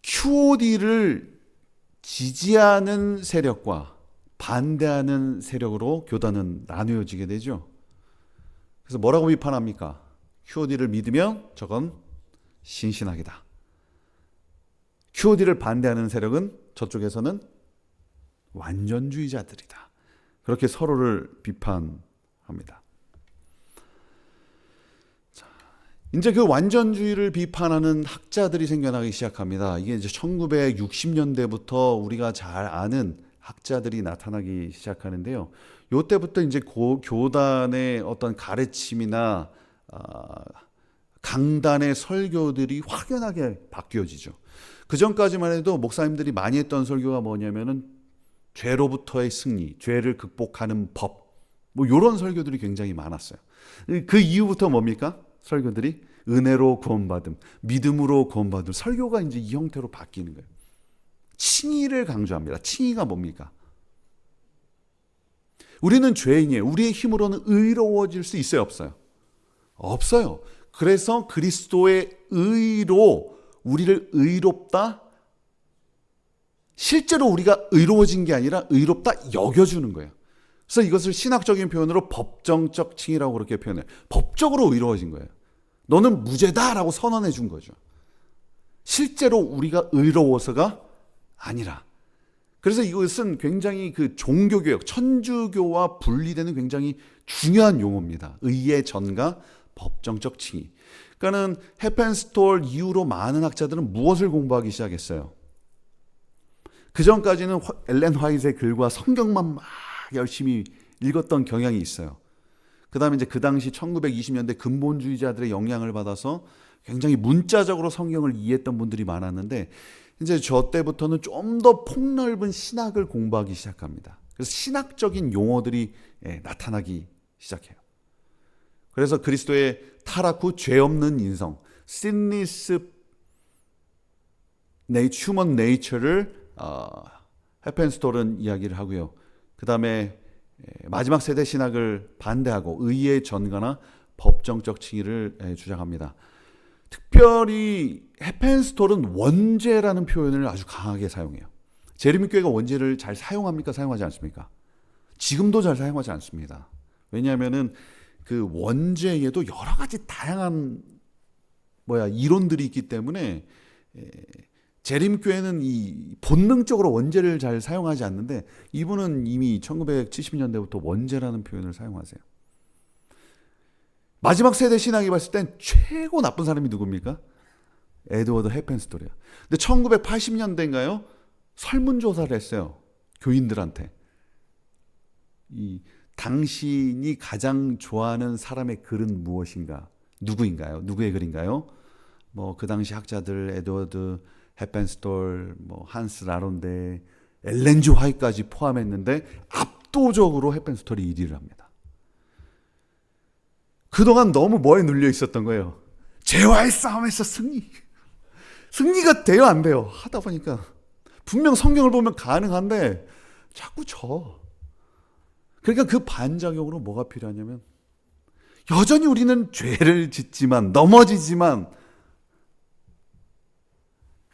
QOD를 지지하는 세력과 반대하는 세력으로 교단은 나누어지게 되죠. 그래서 뭐라고 비판합니까? QOD를 믿으면 저건 신신학이다. QOD를 반대하는 세력은 저쪽에서는 완전주의자들이다. 그렇게 서로를 비판합니다. 자, 이제 그 완전주의를 비판하는 학자들이 생겨나기 시작합니다. 이게 이제 1960년대부터 우리가 잘 아는 학자들이 나타나기 시작하는데요. 요때부터 이제 교단의 어떤 가르침이나 강단의 설교들이 확연하게 바뀌어지죠. 그 전까지만 해도 목사님들이 많이 했던 설교가 뭐냐면은 죄로부터의 승리, 죄를 극복하는 법, 뭐 이런 설교들이 굉장히 많았어요. 그 이후부터 뭡니까? 설교들이 은혜로 구원받음, 믿음으로 구원받음, 설교가 이제 이 형태로 바뀌는 거예요. 칭의를 강조합니다. 칭의가 뭡니까? 우리는 죄인이에요. 우리의 힘으로는 의로워질 수 있어요, 없어요? 없어요. 그래서 그리스도의 의로 우리를 의롭다, 실제로 우리가 의로워진 게 아니라 의롭다 여겨주는 거예요. 그래서 이것을 신학적인 표현으로 법정적 칭의라고 그렇게 표현해요. 법적으로 의로워진 거예요. 너는 무죄다라고 선언해 준 거죠. 실제로 우리가 의로워서가 아니라. 그래서 이것은 굉장히 그 종교개혁, 천주교와 분리되는 굉장히 중요한 용어입니다. 의의 전가, 법정적 칭의. 그러니까는 헤펜스톨 이후로 많은 학자들은 무엇을 공부하기 시작했어요? 그 전까지는 엘렌 화이트의 글과 성경만 막 열심히 읽었던 경향이 있어요. 그 다음에 이제 그 당시 1920년대 근본주의자들의 영향을 받아서 굉장히 문자적으로 성경을 이해했던 분들이 많았는데, 이제 저 때부터는 좀 더 폭넓은 신학을 공부하기 시작합니다. 그래서 신학적인 용어들이 나타나기 시작해요. 그래서 그리스도의 타락 후 죄 없는 인성, sinless human nature를 헤펜스톨은 이야기를 하고요. 그 다음에 마지막 세대 신학을 반대하고 의의 전가나 법정적 칭의를 주장합니다. 특별히 헤펜스톨은 원죄라는 표현을 아주 강하게 사용해요. 제르미 교회가 원죄를 잘 사용합니까? 사용하지 않습니까? 지금도 잘 사용하지 않습니다. 왜냐하면은 그 원죄에도 여러 가지 다양한 이론들이 있기 때문에 제림 교회는 이 본능적으로 원죄를 잘 사용하지 않는데, 이분은 이미 1970년대부터 원죄라는 표현을 사용하세요. 마지막 세대 신학이 봤을 땐 최고 나쁜 사람이 누굽니까? 에드워드 헤펜스톨이에요. 근데 1980년대인가요? 설문조사를 했어요. 교인들한테. 당신이 가장 좋아하는 사람의 글은 무엇인가? 누구인가요? 누구의 글인가요? 그 당시 학자들 에드워드 헤펜스톨, 한스 라론데, 엘렌 주 화이트까지 포함했는데 압도적으로 헤펜스톨이 1위를 합니다. 그동안 너무 뭐에 눌려 있었던 거예요? 죄와의 싸움에서 승리가 돼요, 안 돼요? 하다 보니까 분명 성경을 보면 가능한데 자꾸 져. 그러니까 그 반작용으로 뭐가 필요하냐면, 여전히 우리는 죄를 짓지만, 넘어지지만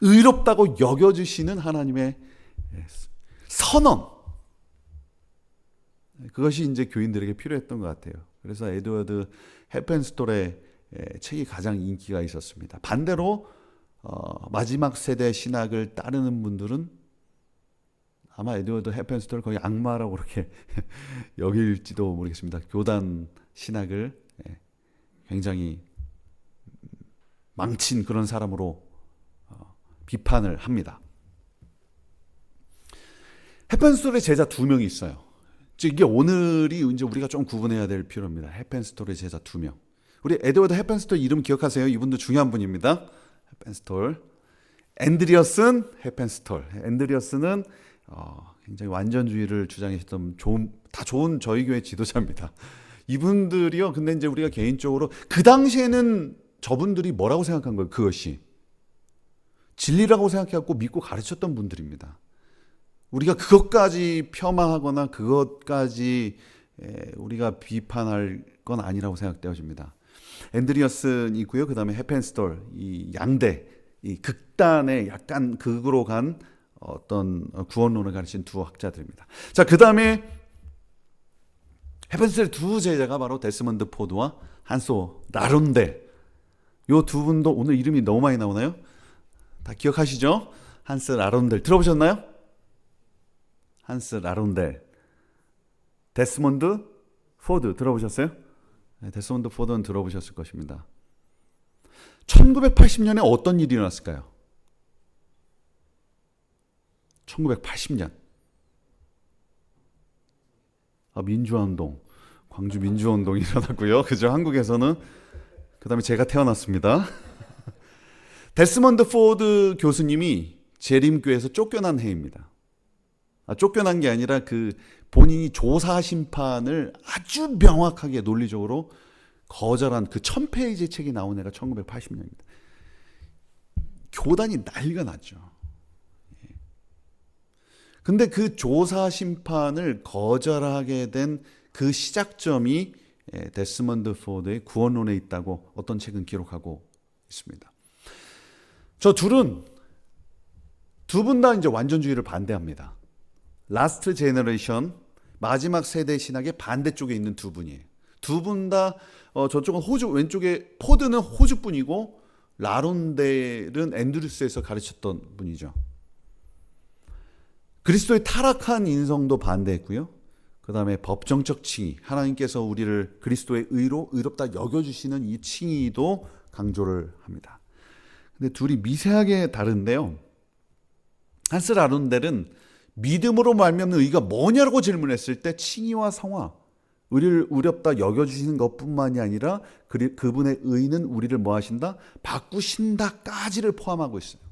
의롭다고 여겨주시는 하나님의 선언, 그것이 이제 교인들에게 필요했던 것 같아요. 그래서 에드워드 헤펜스톨의 책이 가장 인기가 있었습니다. 반대로 마지막 세대 신학을 따르는 분들은 아마 에드워드 헤펜스톨을 거의 악마라고 그렇게 여길지도 모르겠습니다. 교단 신학을 굉장히 망친 그런 사람으로 비판을 합니다. 헤펜스톨의 제자 2명이 있어요. 즉 이게 오늘이 이제 우리가 좀 구분해야 될 필요입니다. 헤펜스톨의 제자 2명. 우리 에드워드 헤펜스톨 이름 기억하세요? 이분도 중요한 분입니다. 헤펜스톨. 앤드리어슨 헤펜스톨. 앤드리어스는 굉장히 완전주의를 주장했던 다 좋은 저희 교회 지도자입니다. 이분들이요. 근데 이제 우리가 개인적으로 그 당시에는 저분들이 뭐라고 생각한 거예요? 그것이 진리라고 생각해갖고 믿고 가르쳤던 분들입니다. 우리가 그것까지 폄하하거나 그것까지 우리가 비판할 건 아니라고 생각되어집니다. 앤드리어슨이 있고요. 그 다음에 헤펜스톨, 이 양대, 이 극단의 약간 극으로 간 어떤 구원론을 가르친 두 학자들입니다. 자, 그 다음에 헤펜스톨의 두 제자가 바로 데스먼드 포드와 한소 라론데. 요 두 분도 오늘 이름이 너무 많이 나오나요? 다 기억하시죠? 한스 라론델 들어보셨나요? 한스 라론델. 데스몬드 포드 들어보셨어요? 네, 데스몬드 포드는 들어보셨을 것입니다. 1980년에 어떤 일이 일어났을까요? 1980년 민주화운동, 광주 민주화운동이 일어났고요. 그죠? 한국에서는 그 다음에 제가 태어났습니다. 데스먼드 포드 교수님이 재림교에서 쫓겨난 해입니다. 쫓겨난 게 아니라 그 본인이 조사 심판을 아주 명확하게 논리적으로 거절한 그 1000페이지 책이 나온 해가 1980년입니다. 교단이 난리가 났죠. 근데 그 조사 심판을 거절하게 된 그 시작점이 데스먼드 포드의 구원론에 있다고 어떤 책은 기록하고 있습니다. 저 둘은 두 분 다 이제 완전주의를 반대합니다. 라스트 제너레이션, 마지막 세대 신학의 반대쪽에 있는 두 분이에요. 두 분 다 저쪽은 호주, 왼쪽에 포드는 호주 분이고 라론델은 앤드루스에서 가르쳤던 분이죠. 그리스도의 타락한 인성도 반대했고요. 그 다음에 법정적 칭의, 하나님께서 우리를 그리스도의 의로 의롭다 여겨주시는 이 칭의도 강조를 합니다. 근데 둘이 미세하게 다른데요. 한스 라론델은 믿음으로 말미암는 의가 뭐냐고 질문했을 때 칭의와 성화, 우리를 의롭다 여겨주시는 것뿐만이 아니라 그분의 의는 우리를 뭐 하신다? 바꾸신다까지를 포함하고 있어요.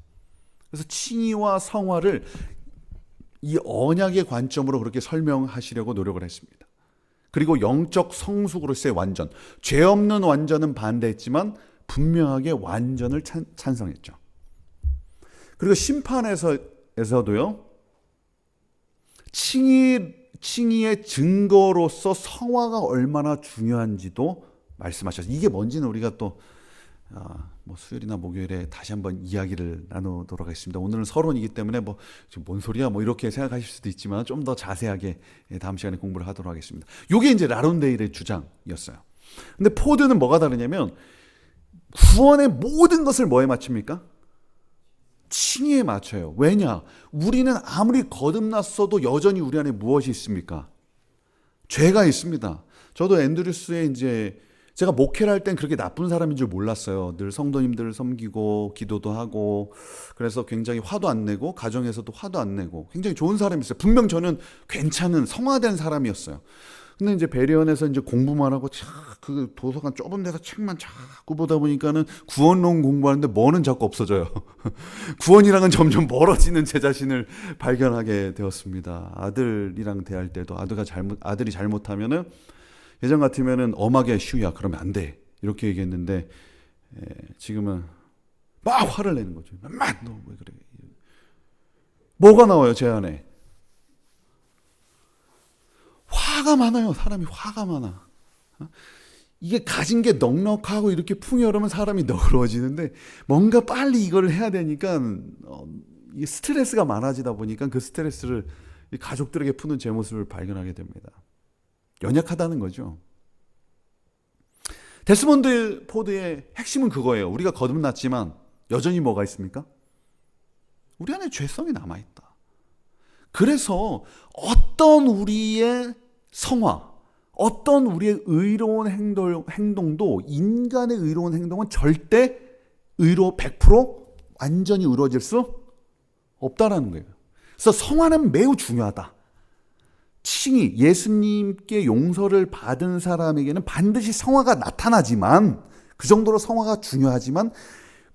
그래서 칭의와 성화를 이 언약의 관점으로 그렇게 설명하시려고 노력을 했습니다. 그리고 영적 성숙으로서의 완전, 죄 없는 완전은 반대했지만 분명하게 완전을 찬성했죠. 그리고 심판에서도요, 칭의의 증거로서 성화가 얼마나 중요한지도 말씀하셨어요. 이게 뭔지는 우리가 또 수요일이나 목요일에 다시 한번 이야기를 나누도록 하겠습니다. 오늘은 서론이기 때문에 뭔 소리야 이렇게 생각하실 수도 있지만 좀 더 자세하게 다음 시간에 공부를 하도록 하겠습니다. 이게 이제 라론데일의 주장이었어요. 근데 포드는 뭐가 다르냐면 구원의 모든 것을 뭐에 맞춥니까? 칭의에 맞춰요. 왜냐? 우리는 아무리 거듭났어도 여전히 우리 안에 무엇이 있습니까? 죄가 있습니다. 저도 앤드루스에 이제 제가 목회를 할 땐 그렇게 나쁜 사람인 줄 몰랐어요. 늘 성도님들을 섬기고 기도도 하고 그래서 굉장히 화도 안 내고 가정에서도 화도 안 내고 굉장히 좋은 사람이었어요. 분명 저는 괜찮은 성화된 사람이었어요. 근데 이제 베리언에서 이제 공부만 하고 그 도서관 좁은 데서 책만 자꾸 보다 보니까는 구원론 공부하는데 뭐는 자꾸 없어져요. 구원이랑은 점점 멀어지는 제 자신을 발견하게 되었습니다. 아들이랑 대할 때도 아들이 잘못하면은 예전 같으면은 엄하게 슈야 그러면 안 돼 이렇게 얘기했는데 지금은 막 화를 내는 거죠. 막 너 왜 그래? 뭐가 나와요 제 안에? 화가 많아요. 사람이 화가 많아. 이게 가진 게 넉넉하고 이렇게 풍요로우면 사람이 너그러워지는데 뭔가 빨리 이걸 해야 되니까 이게 스트레스가 많아지다 보니까 그 스트레스를 가족들에게 푸는 제 모습을 발견하게 됩니다. 연약하다는 거죠. 데스몬드 포드의 핵심은 그거예요. 우리가 거듭났지만 여전히 뭐가 있습니까? 우리 안에 죄성이 남아있다. 그래서 어떤 우리의 성화, 어떤 우리의 의로운 행동도 인간의 의로운 행동은 절대 100% 완전히 이루어질 수 없다라는 거예요. 그래서 성화는 매우 중요하다. 칭의, 예수님께 용서를 받은 사람에게는 반드시 성화가 나타나지만 그 정도로 성화가 중요하지만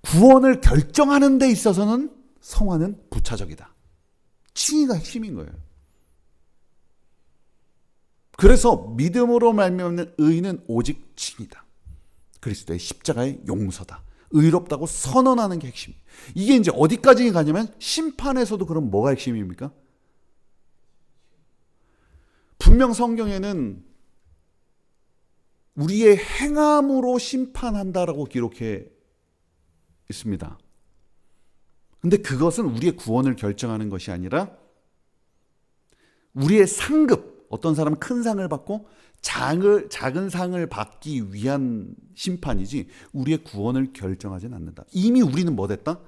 구원을 결정하는 데 있어서는 성화는 부차적이다. 칭의가 핵심인 거예요. 그래서 믿음으로 말미암는 의는 오직 칭의다. 그리스도의 십자가의 용서다. 의롭다고 선언하는 게 핵심. 이게 이제 어디까지 가냐면 심판에서도 그럼 뭐가 핵심입니까? 분명 성경에는 우리의 행함으로 심판한다라고 기록해 있습니다. 근데 그것은 우리의 구원을 결정하는 것이 아니라 우리의 상급, 어떤 사람은 큰 상을 받고 작은 상을 받기 위한 심판이지 우리의 구원을 결정하지는 않는다. 이미 우리는 뭐 됐다?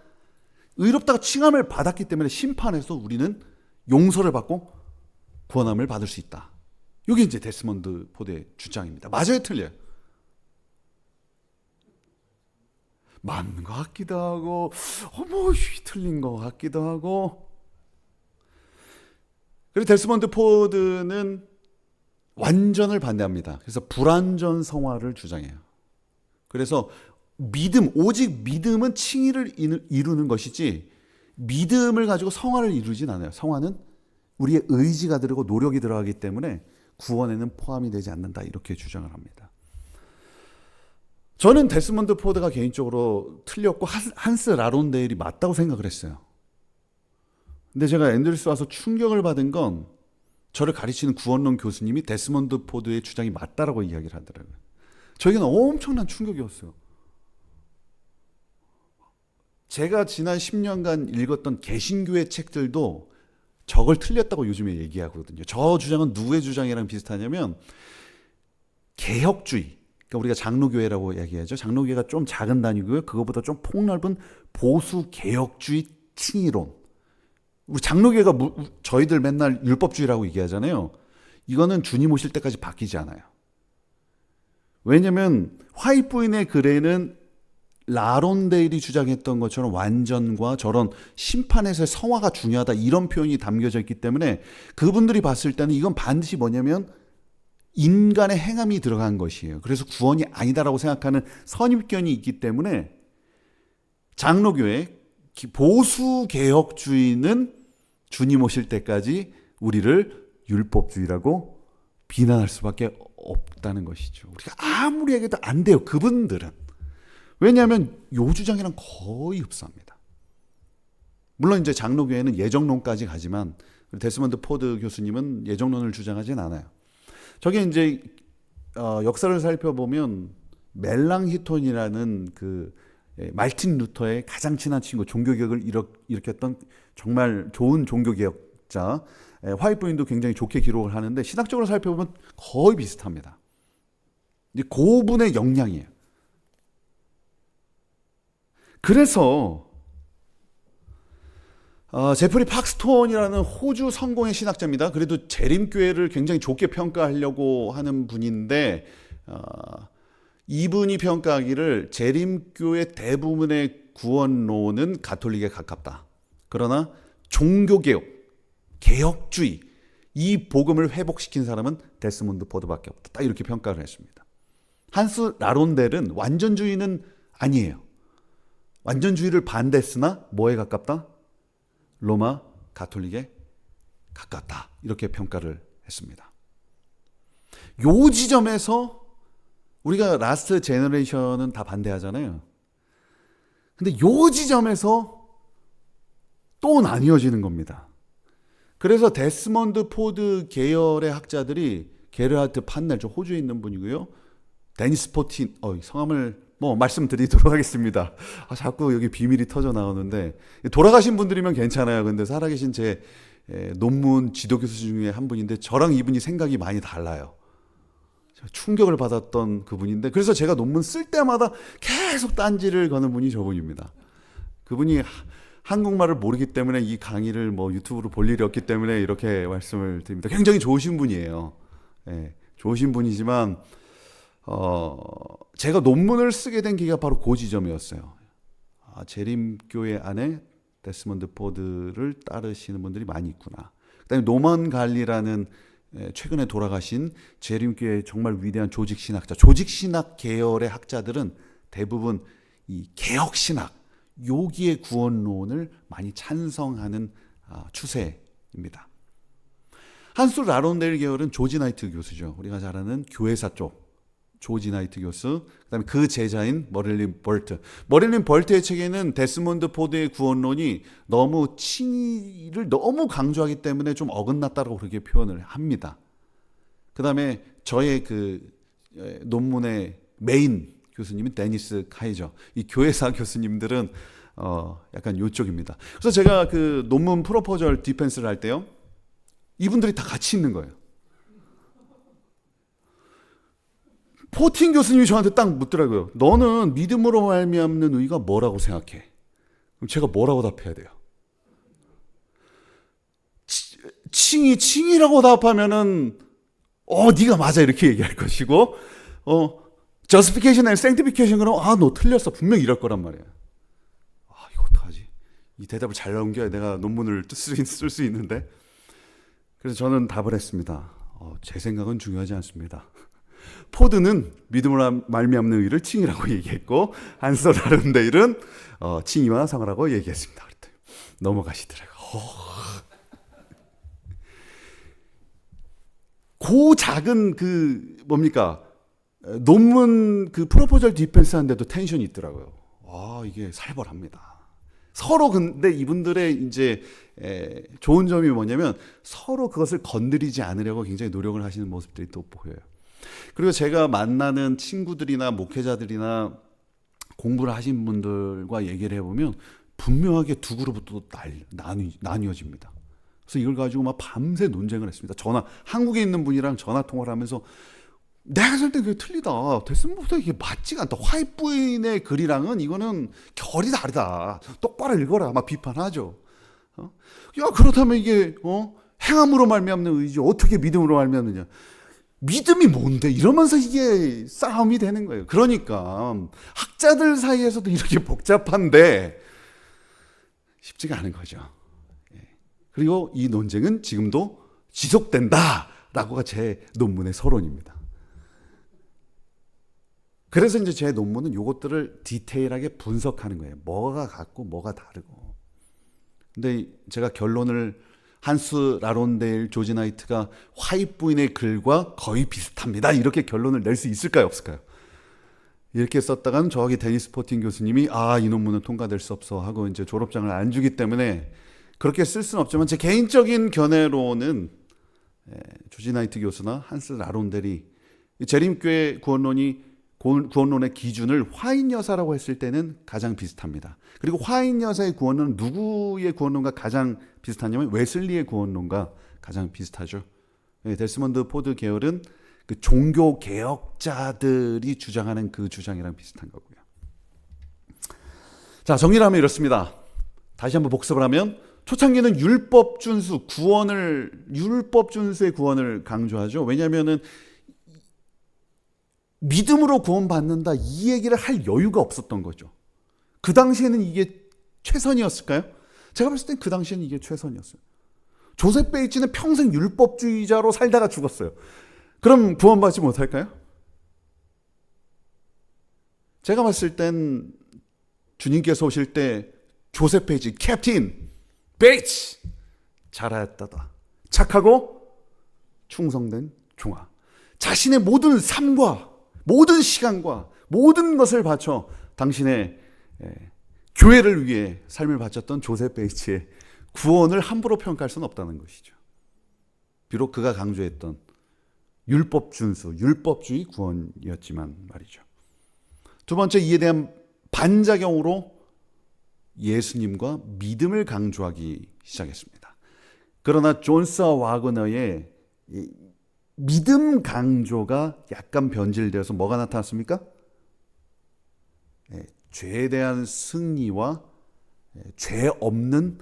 의롭다가 칭함을 받았기 때문에 심판에서 우리는 용서를 받고 구원함을 받을 수 있다. 이게 이제 데스몬드 포드의 주장입니다. 맞아요, 틀려요? 맞는 것 같기도 하고, 틀린 것 같기도 하고. 그리고 데스몬드 포드는 완전을 반대합니다. 그래서 불완전 성화를 주장해요. 그래서 믿음, 오직 믿음은 칭의를 이루는 것이지 믿음을 가지고 성화를 이루진 않아요. 성화는 우리의 의지가 들어가고 노력이 들어가기 때문에 구원에는 포함이 되지 않는다, 이렇게 주장을 합니다. 저는 데스몬드 포드가 개인적으로 틀렸고 한스 라론데일이 맞다고 생각을 했어요. 근데 제가 앤드루스 와서 충격을 받은 건 저를 가르치는 구원론 교수님이 데스몬드 포드의 주장이 맞다라고 이야기를 하더라고요. 저에게는 엄청난 충격이었어요. 제가 지난 10년간 읽었던 개신교의 책들도 저걸 틀렸다고 요즘에 얘기하거든요. 저 주장은 누구의 주장이랑 비슷하냐면 개혁주의, 그러니까 우리가 장로교회라고 얘기하죠. 장로교회가 좀 작은 단위고요. 그거보다 좀 폭넓은 보수 개혁주의 칭의론. 우리 장로교회가 저희들 맨날 율법주의라고 얘기하잖아요. 이거는 주님 오실 때까지 바뀌지 않아요. 왜냐하면 화이트부인의 글에는 라론데일이 주장했던 것처럼 완전과 저런 심판에서의 성화가 중요하다, 이런 표현이 담겨져 있기 때문에 그분들이 봤을 때는 이건 반드시 뭐냐면 인간의 행함이 들어간 것이에요. 그래서 구원이 아니다라고 생각하는 선입견이 있기 때문에 장로교회 보수 개혁주의는 주님 오실 때까지 우리를 율법주의라고 비난할 수밖에 없다는 것이죠. 우리가 아무리 얘기해도 안 돼요. 그분들은. 왜냐하면 요 주장이랑 거의 흡사합니다. 물론 이제 장로교회는 예정론까지 가지만 데스몬드 포드 교수님은 예정론을 주장하진 않아요. 저게 이제 역사를 살펴보면 멜랑히톤이라는 그 말틴 루터의 가장 친한 친구, 종교개혁을 일으켰던 정말 좋은 종교개혁자, 화이트부인도 굉장히 좋게 기록을 하는데 신학적으로 살펴보면 거의 비슷합니다. 이제 그분의 역량이에요. 그래서 제프리 팍스톤이라는 호주 성공의 신학자입니다. 그래도 재림교회를 굉장히 좋게 평가하려고 하는 분인데 이분이 평가하기를 재림교회 대부분의 구원론은 가톨릭에 가깝다. 그러나 종교개혁, 개혁주의, 이 복음을 회복시킨 사람은 데스몬드 포드밖에 없다. 딱 이렇게 평가를 했습니다. 한스 라론델은 완전주의는 아니에요. 완전주의를 반대했으나 뭐에 가깝다? 로마 가톨릭에 가깝다. 이렇게 평가를 했습니다. 요 지점에서 우리가 라스트 제너레이션은 다 반대하잖아요. 근데 요 지점에서 또 나뉘어지는 겁니다. 그래서 데스몬드 포드 계열의 학자들이 게르하트 판넬, 저 호주에 있는 분이고요. 데니스 포틴, 성함을 말씀드리도록 하겠습니다. 자꾸 여기 비밀이 터져 나오는데 돌아가신 분들이면 괜찮아요. 근데 살아계신 제 논문 지도교수 중에 한 분인데 저랑 이분이 생각이 많이 달라요. 충격을 받았던 그분인데 그래서 제가 논문 쓸 때마다 계속 딴지를 거는 분이 저분입니다. 그분이 한국말을 모르기 때문에 이 강의를 유튜브로 볼 일이 없기 때문에 이렇게 말씀을 드립니다. 굉장히 좋으신 분이에요. 좋으신 분이지만 제가 논문을 쓰게 된 계기가 바로 그 지점이었어요. 재림교회 안에 데스몬드 포드를 따르시는 분들이 많이 있구나. 그다음에 노먼 갈리라는 최근에 돌아가신 재림교회 정말 위대한 조직신학자, 조직신학 계열의 학자들은 대부분 이 개혁신학, 요기의 구원론을 많이 찬성하는 추세입니다. 한스 라론델 계열은 조지 나이트 교수죠. 우리가 잘 아는 교회사 쪽 조지 나이트 교수, 그다음에 그 제자인 머릴린 벌트. 머릴린 벌트의 책에는 데스몬드 포드의 구원론이 너무 칭의를 너무 강조하기 때문에 좀 어긋났다고 그렇게 표현을 합니다. 그다음에 저의 그 논문의 메인 교수님은 데니스 카이저. 이 교회사 교수님들은 약간 요쪽입니다. 그래서 제가 그 논문 프로포절 디펜스를 할 때요, 이분들이 다 같이 있는 거예요. 포틴 교수님이 저한테 딱 묻더라고요. 너는 믿음으로 말미암는 의가 뭐라고 생각해? 그럼 제가 뭐라고 답해야 돼요? 칭이라고 답하면은 네가 맞아 이렇게 얘기할 것이고 justification and sanctification 그러면 너 틀렸어 분명 이럴 거란 말이에요. 이거 어떡하지? 이 대답을 잘 넘겨야 내가 논문을 쓸 수 있는데. 그래서 저는 답을 했습니다. 제 생각은 중요하지 않습니다. 포드는 믿음으로 말미암는 의를 칭의라고 얘기했고 한스 라른데일은 칭의와 상하라고 얘기했습니다. 넘어가시더라고요. 그 작은 논문 프로포절 디펜스 하는데도 텐션이 있더라고요. 이게 살벌합니다. 서로 근데 이분들의 이제 좋은 점이 뭐냐면 서로 그것을 건드리지 않으려고 굉장히 노력을 하시는 모습들이 또 보여요. 그리고 제가 만나는 친구들이나 목회자들이나 공부를 하신 분들과 얘기를 해보면 분명하게 두 그룹으로 나뉘어집니다. 그래서 이걸 가지고 막 밤새 논쟁을 했습니다. 한국에 있는 분이랑 전화 통화를 하면서 내가 쓸 때 그게 틀리다. 데스몬드보다 이게 맞지가 않다. 화이트 부인의 글이랑은 이거는 결이 다르다. 똑바로 읽어라. 막 비판하죠. 야, 그렇다면 이게 행함으로 말미암는 의지 어떻게 믿음으로 말미암느냐. 믿음이 뭔데? 이러면서 이게 싸움이 되는 거예요. 그러니까 학자들 사이에서도 이렇게 복잡한데 쉽지가 않은 거죠. 그리고 이 논쟁은 지금도 지속된다라고가 제 논문의 서론입니다. 그래서 이제 제 논문은 이것들을 디테일하게 분석하는 거예요. 뭐가 같고 뭐가 다르고. 근데 제가 결론을 한스 라론데일, 조지 나이트가 화이트 부인의 글과 거의 비슷합니다. 이렇게 결론을 낼 수 있을까요? 없을까요? 이렇게 썼다간 저기 데니스 포틴 교수님이 이 논문은 통과될 수 없어 하고 이제 졸업장을 안 주기 때문에 그렇게 쓸 수는 없지만 제 개인적인 견해로는 조지 나이트 교수나 한스 라론델이 재림교회 구원론의 기준을 화인 여사라고 했을 때는 가장 비슷합니다. 그리고 화인 여사의 구원론은 누구의 구원론과 가장 비슷하냐면 웨슬리의 구원론과 가장 비슷하죠. 데스몬드 포드 계열은 그 종교 개혁자들이 주장하는 그 주장이랑 비슷한 거고요. 자, 정리를 하면 이렇습니다. 다시 한번 복습을 하면 초창기는 율법 준수의 구원을 강조하죠. 왜냐하면은 믿음으로 구원받는다 이 얘기를 할 여유가 없었던 거죠. 그 당시에는 이게 최선이었을까요? 제가 봤을 땐 그 당시에는 이게 최선이었어요. 조셉 베이츠는 평생 율법주의자로 살다가 죽었어요. 그럼 구원받지 못할까요? 제가 봤을 땐 주님께서 오실 때 조셉 베이츠, 캡틴 베이츠 잘하였다다. 착하고 충성된 종아. 자신의 모든 삶과 모든 시간과 모든 것을 바쳐 당신의 교회를 위해 삶을 바쳤던 조셉 베이츠의 구원을 함부로 평가할 수는 없다는 것이죠. 비록 그가 강조했던 율법 준수, 율법주의 구원이었지만 말이죠. 두 번째, 이에 대한 반작용으로 예수님과 믿음을 강조하기 시작했습니다. 그러나 존스와 와그너의 믿음 강조가 약간 변질되어서 뭐가 나타났습니까? 죄에 대한 승리와 죄 없는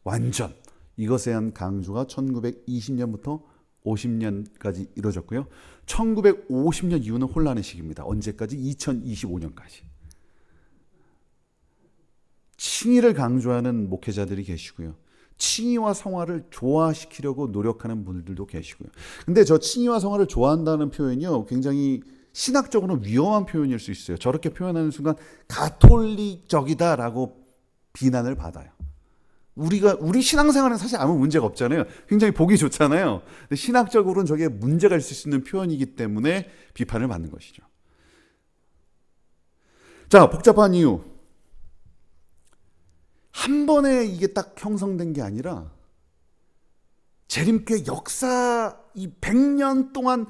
완전, 이것에 대한 강조가 1920년부터 50년까지 이루어졌고요. 1950년 이후는 혼란의 시기입니다. 언제까지? 2025년까지. 칭의를 강조하는 목회자들이 계시고요. 칭의와 성화를 조화시키려고 노력하는 분들도 계시고요. 근데 저 칭의와 성화를 좋아한다는 표현이요, 굉장히 신학적으로는 위험한 표현일 수 있어요. 저렇게 표현하는 순간 가톨릭적이다라고 비난을 받아요. 우리 신앙생활은 사실 아무 문제가 없잖아요. 굉장히 보기 좋잖아요. 근데 신학적으로는 저게 문제가 있을 수 있는 표현이기 때문에 비판을 받는 것이죠. 자, 복잡한 이유. 한 번에 이게 딱 형성된 게 아니라 재림교회 역사 이 100년 동안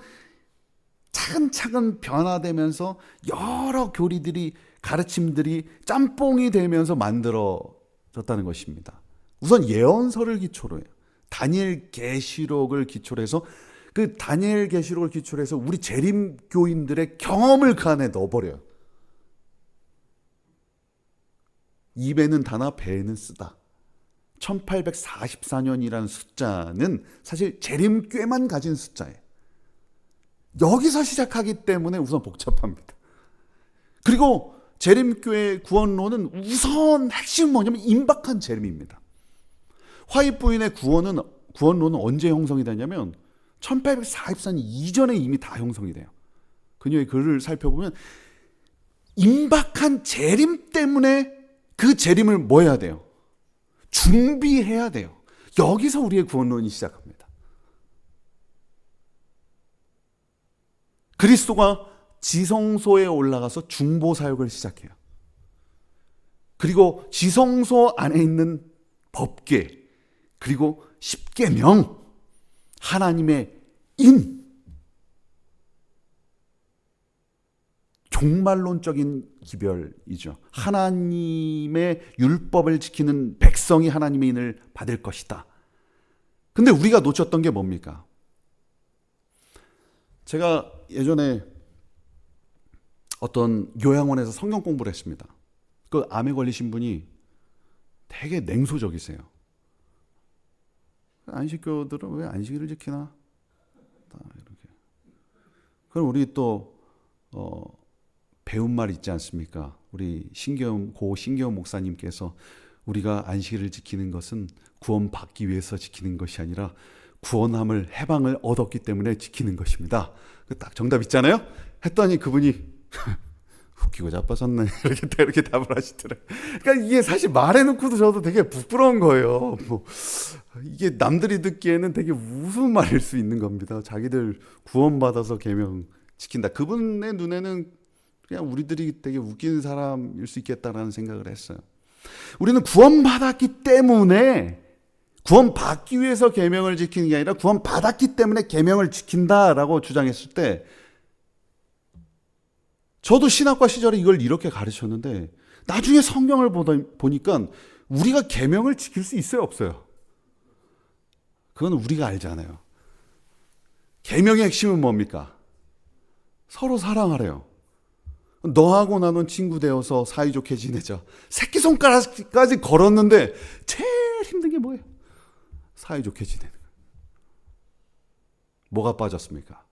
차근차근 변화되면서 여러 교리들이, 가르침들이 짬뽕이 되면서 만들어졌다는 것입니다. 우선 예언서를 기초로 해요. 다니엘 계시록을 기초로 해서 그 다니엘 계시록을 기초로 해서 우리 재림교인들의 경험을 그 안에 넣어버려요. 입에는 다나 배에는 쓰다. 1844년이라는 숫자는 사실 재림교회만 가진 숫자예요. 여기서 시작하기 때문에 우선 복잡합니다. 그리고 재림교회 구원론은 우선 핵심은 뭐냐면 임박한 재림입니다. 화이트 부인의 구원론은 언제 형성이 되냐면 1844년 이전에 이미 다 형성이 돼요. 그녀의 글을 살펴보면 임박한 재림 때문에 그 재림을 뭐 해야 돼요? 준비해야 돼요. 여기서 우리의 구원론이 시작합니다. 그리스도가 지성소에 올라가서 중보 사역을 시작해요. 그리고 지성소 안에 있는 법궤, 그리고 십계명, 하나님의 인, 종말론적인 기별이죠. 하나님의 율법을 지키는 백성이 하나님의 인을 받을 것이다. 근데 우리가 놓쳤던 게 뭡니까? 제가 예전에 어떤 요양원에서 성경 공부를 했습니다. 그 암에 걸리신 분이 되게 냉소적이세요. 안식교들은 왜 안식일을 지키나? 이렇게. 그럼 우리 또 배운 말 있지 않습니까? 우리 고 신계엄 목사님께서 우리가 안식일을 지키는 것은 구원받기 위해서 지키는 것이 아니라 구원함을 해방을 얻었기 때문에 지키는 것입니다. 딱 정답 있잖아요. 했더니 그분이 웃기고 자빠졌네 이렇게 답을 하시더래요. 그러니까 이게 사실 말해놓고도 저도 되게 부끄러운 거예요. 이게 남들이 듣기에는 되게 우스운 말일 수 있는 겁니다. 자기들 구원받아서 계명 지킨다. 그분의 눈에는 그냥 우리들이 되게 웃기는 사람일 수 있겠다라는 생각을 했어요. 우리는 구원받았기 때문에, 구원받기 위해서 계명을 지키는 게 아니라 구원받았기 때문에 계명을 지킨다라고 주장했을 때, 저도 신학과 시절에 이걸 이렇게 가르쳤는데 나중에 성경을 보니까 우리가 계명을 지킬 수 있어요, 없어요? 그건 우리가 알잖아요. 계명의 핵심은 뭡니까? 서로 사랑하래요. 너하고 나는 친구 되어서 사이좋게 지내자. 새끼손가락까지 걸었는데 제일 힘든 게 뭐예요? 사이좋게 지내는 거예요. 뭐가 빠졌습니까?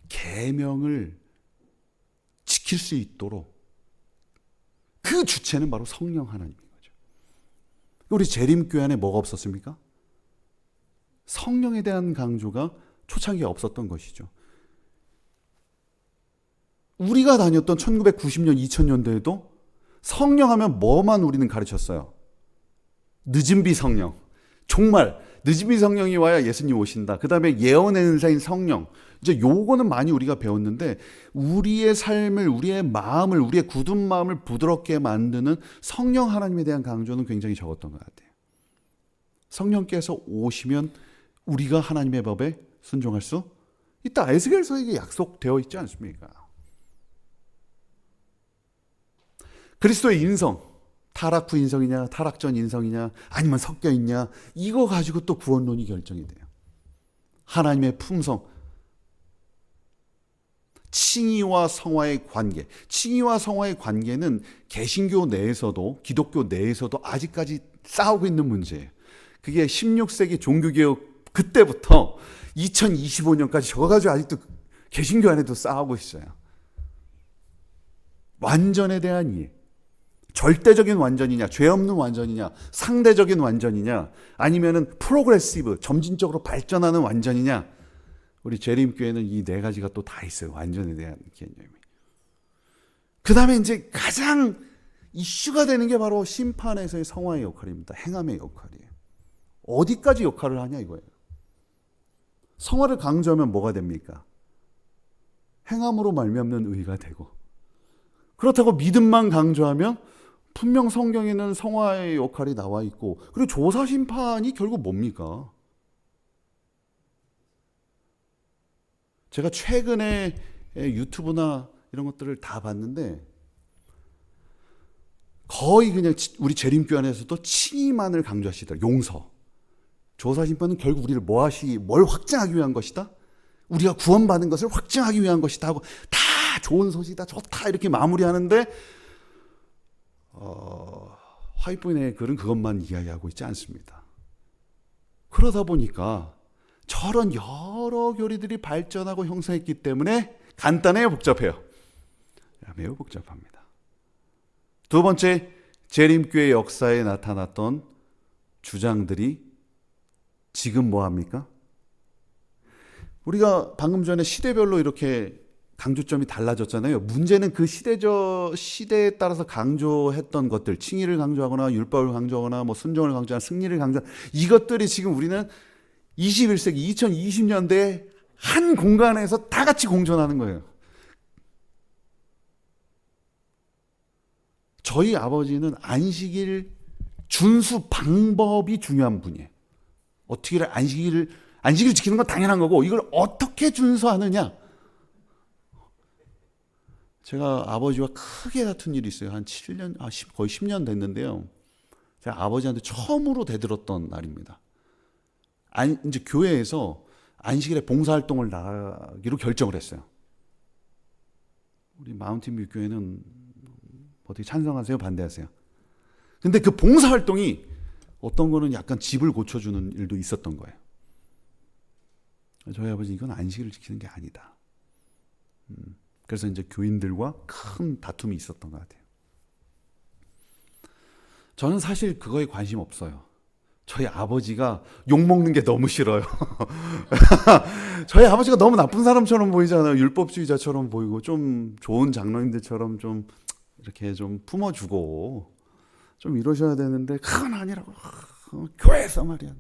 계명을 지킬 수 있도록 그 주체는 바로 성령 하나님인 거죠. 우리 재림교회 안에 뭐가 없었습니까? 성령에 대한 강조가 초창기에 없었던 것이죠. 우리가 다녔던 1990년, 2000년대에도 성령 하면 뭐만 우리는 가르쳤어요? 늦은 비 성령. 정말 늦은 비 성령이 와야 예수님 오신다. 그 다음에 예언의 은사인 성령. 이제 요거는 많이 우리가 배웠는데 우리의 삶을, 우리의 마음을, 우리의 굳은 마음을 부드럽게 만드는 성령 하나님에 대한 강조는 굉장히 적었던 것 같아요. 성령께서 오시면 우리가 하나님의 법에 순종할 수 있다. 에스겔서에 약속되어 있지 않습니까? 그리스도의 인성, 타락 후 인성이냐, 타락 전 인성이냐, 아니면 섞여 있냐, 이거 가지고 또 구원론이 결정이 돼요. 하나님의 품성, 칭의와 성화의 관계. 칭의와 성화의 관계는 개신교 내에서도, 기독교 내에서도 아직까지 싸우고 있는 문제예요. 그게 16세기 종교개혁 그때부터 2025년까지 저거 가지고 아직도 개신교 안에도 싸우고 있어요. 완전에 대한 이해. 절대적인 완전이냐, 죄 없는 완전이냐, 상대적인 완전이냐, 아니면은 프로그레시브, 점진적으로 발전하는 완전이냐. 우리 재림교회는 이 네 가지가 또 다 있어요. 완전에 대한 개념이. 그 다음에 이제 가장 이슈가 되는 게 바로 심판에서의 성화의 역할입니다. 행함의 역할이에요. 어디까지 역할을 하냐 이거예요. 성화를 강조하면 뭐가 됩니까? 행함으로 말미암는 의가 되고, 그렇다고 믿음만 강조하면 분명 성경에는 성화의 역할이 나와 있고, 그리고 조사심판이 결국 뭡니까? 제가 최근에 유튜브나 이런 것들을 다 봤는데 거의 그냥 우리 재림교회 안에서도 칭의만을 강조하시더라. 용서. 조사심판은 결국 우리를 뭘 확증하기 위한 것이다? 우리가 구원받은 것을 확증하기 위한 것이다 하고 다 좋은 소식이다, 좋다 이렇게 마무리하는데 화이트본의 글은 그것만 이야기하고 있지 않습니다. 그러다 보니까 저런 여러 교리들이 발전하고 형성했기 때문에 간단해요, 복잡해요? 매우 복잡합니다. 두 번째, 재림교회 역사에 나타났던 주장들이 지금 뭐 합니까? 우리가 방금 전에 시대별로 이렇게 강조점이 달라졌잖아요. 문제는 그 시대에 따라서 강조했던 것들, 칭의를 강조하거나 율법을 강조하거나 뭐 순종을 강조하거나 승리를 강조하거나 이것들이 지금 우리는 21세기 2020년대에 한 공간에서 다 같이 공존하는 거예요. 저희 아버지는 안식일 준수 방법이 중요한 분이에요. 어떻게 안식일을 지키는 건 당연한 거고 이걸 어떻게 준수하느냐. 제가 아버지와 크게 다툰 일이 있어요. 한 7년, 거의 10년 됐는데요. 제가 아버지한테 처음으로 대들었던 날입니다. 이제 교회에서 안식일에 봉사활동을 나가기로 결정을 했어요. 우리 마운틴뷰 교회는 어떻게 찬성하세요? 반대하세요? 근데 그 봉사활동이 어떤 거는 약간 집을 고쳐주는 일도 있었던 거예요. 저희 아버지 이건 안식일을 지키는 게 아니다. 그래서 이제 교인들과 큰 다툼이 있었던 것 같아요. 저는 사실 그거에 관심 없어요. 저희 아버지가 욕먹는 게 너무 싫어요. 저희 아버지가 너무 나쁜 사람처럼 보이잖아요. 율법주의자처럼 보이고 좀 좋은 장로님들처럼 좀 이렇게 좀 품어주고 좀 이러셔야 되는데 그건 아니라고. 교회에서 말이야.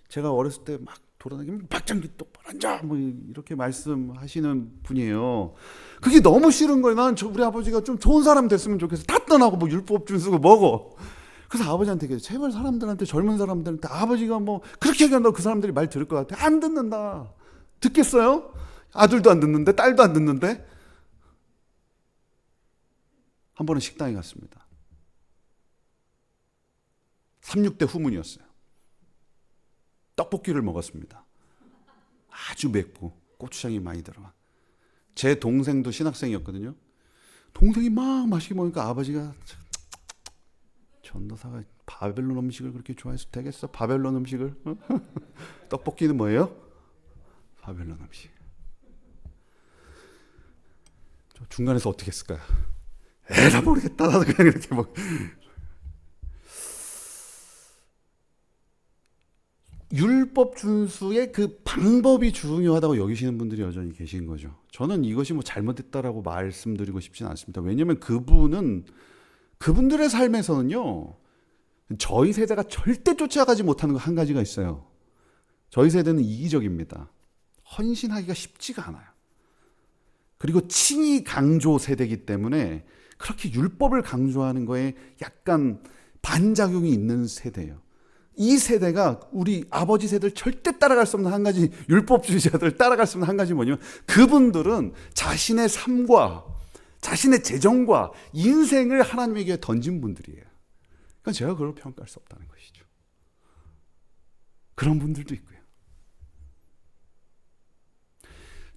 제가 어렸을 때 막 돌아다니면 박장기 똑바로 앉아 뭐 이렇게 말씀하시는 분이에요. 그게 너무 싫은 거예요. 난 우리 아버지가 좀 좋은 사람 됐으면 좋겠어. 다 떠나고 뭐 율법 준수고 뭐고. 그래서 아버지한테 제발 사람들한테 젊은 사람들한테 아버지가 뭐 그렇게 얘기한다고 그 사람들이 말 들을 것 같아. 안 듣는다. 듣겠어요? 아들도 안 듣는데 딸도 안 듣는데. 한 번은 식당에 갔습니다. 36대 후문이었어요. 떡볶이를 먹었습니다. 아주 맵고 고추장이 많이 들어간. 제 동생도 신학생이었거든요. 동생이 막 맛있게 먹으니까 아버지가 전도사가 바벨론 음식을 그렇게 좋아해서 되겠어? 바벨론 음식을? 떡볶이는 뭐예요? 바벨론 음식. 저 중간에서 어떻게 했을까요? 에라 모르겠다. 나도 그냥 이렇게 막. 율법 준수의 그 방법이 중요하다고 여기시는 분들이 여전히 계신 거죠. 저는 이것이 뭐 잘못됐다라고 말씀드리고 싶지는 않습니다. 왜냐하면 그분들의 삶에서는요, 저희 세대가 절대 쫓아가지 못하는 거 한 가지가 있어요. 저희 세대는 이기적입니다. 헌신하기가 쉽지가 않아요. 그리고 칭의 강조 세대이기 때문에 그렇게 율법을 강조하는 거에 약간 반작용이 있는 세대예요. 이 세대가 우리 아버지 세대를 절대 따라갈 수 없는 한 가지, 율법주의자들 따라갈 수 없는 한 가지 뭐냐면 그분들은 자신의 삶과 자신의 재정과 인생을 하나님에게 던진 분들이에요. 그러니까 제가 그걸 평가할 수 없다는 것이죠. 그런 분들도 있고요.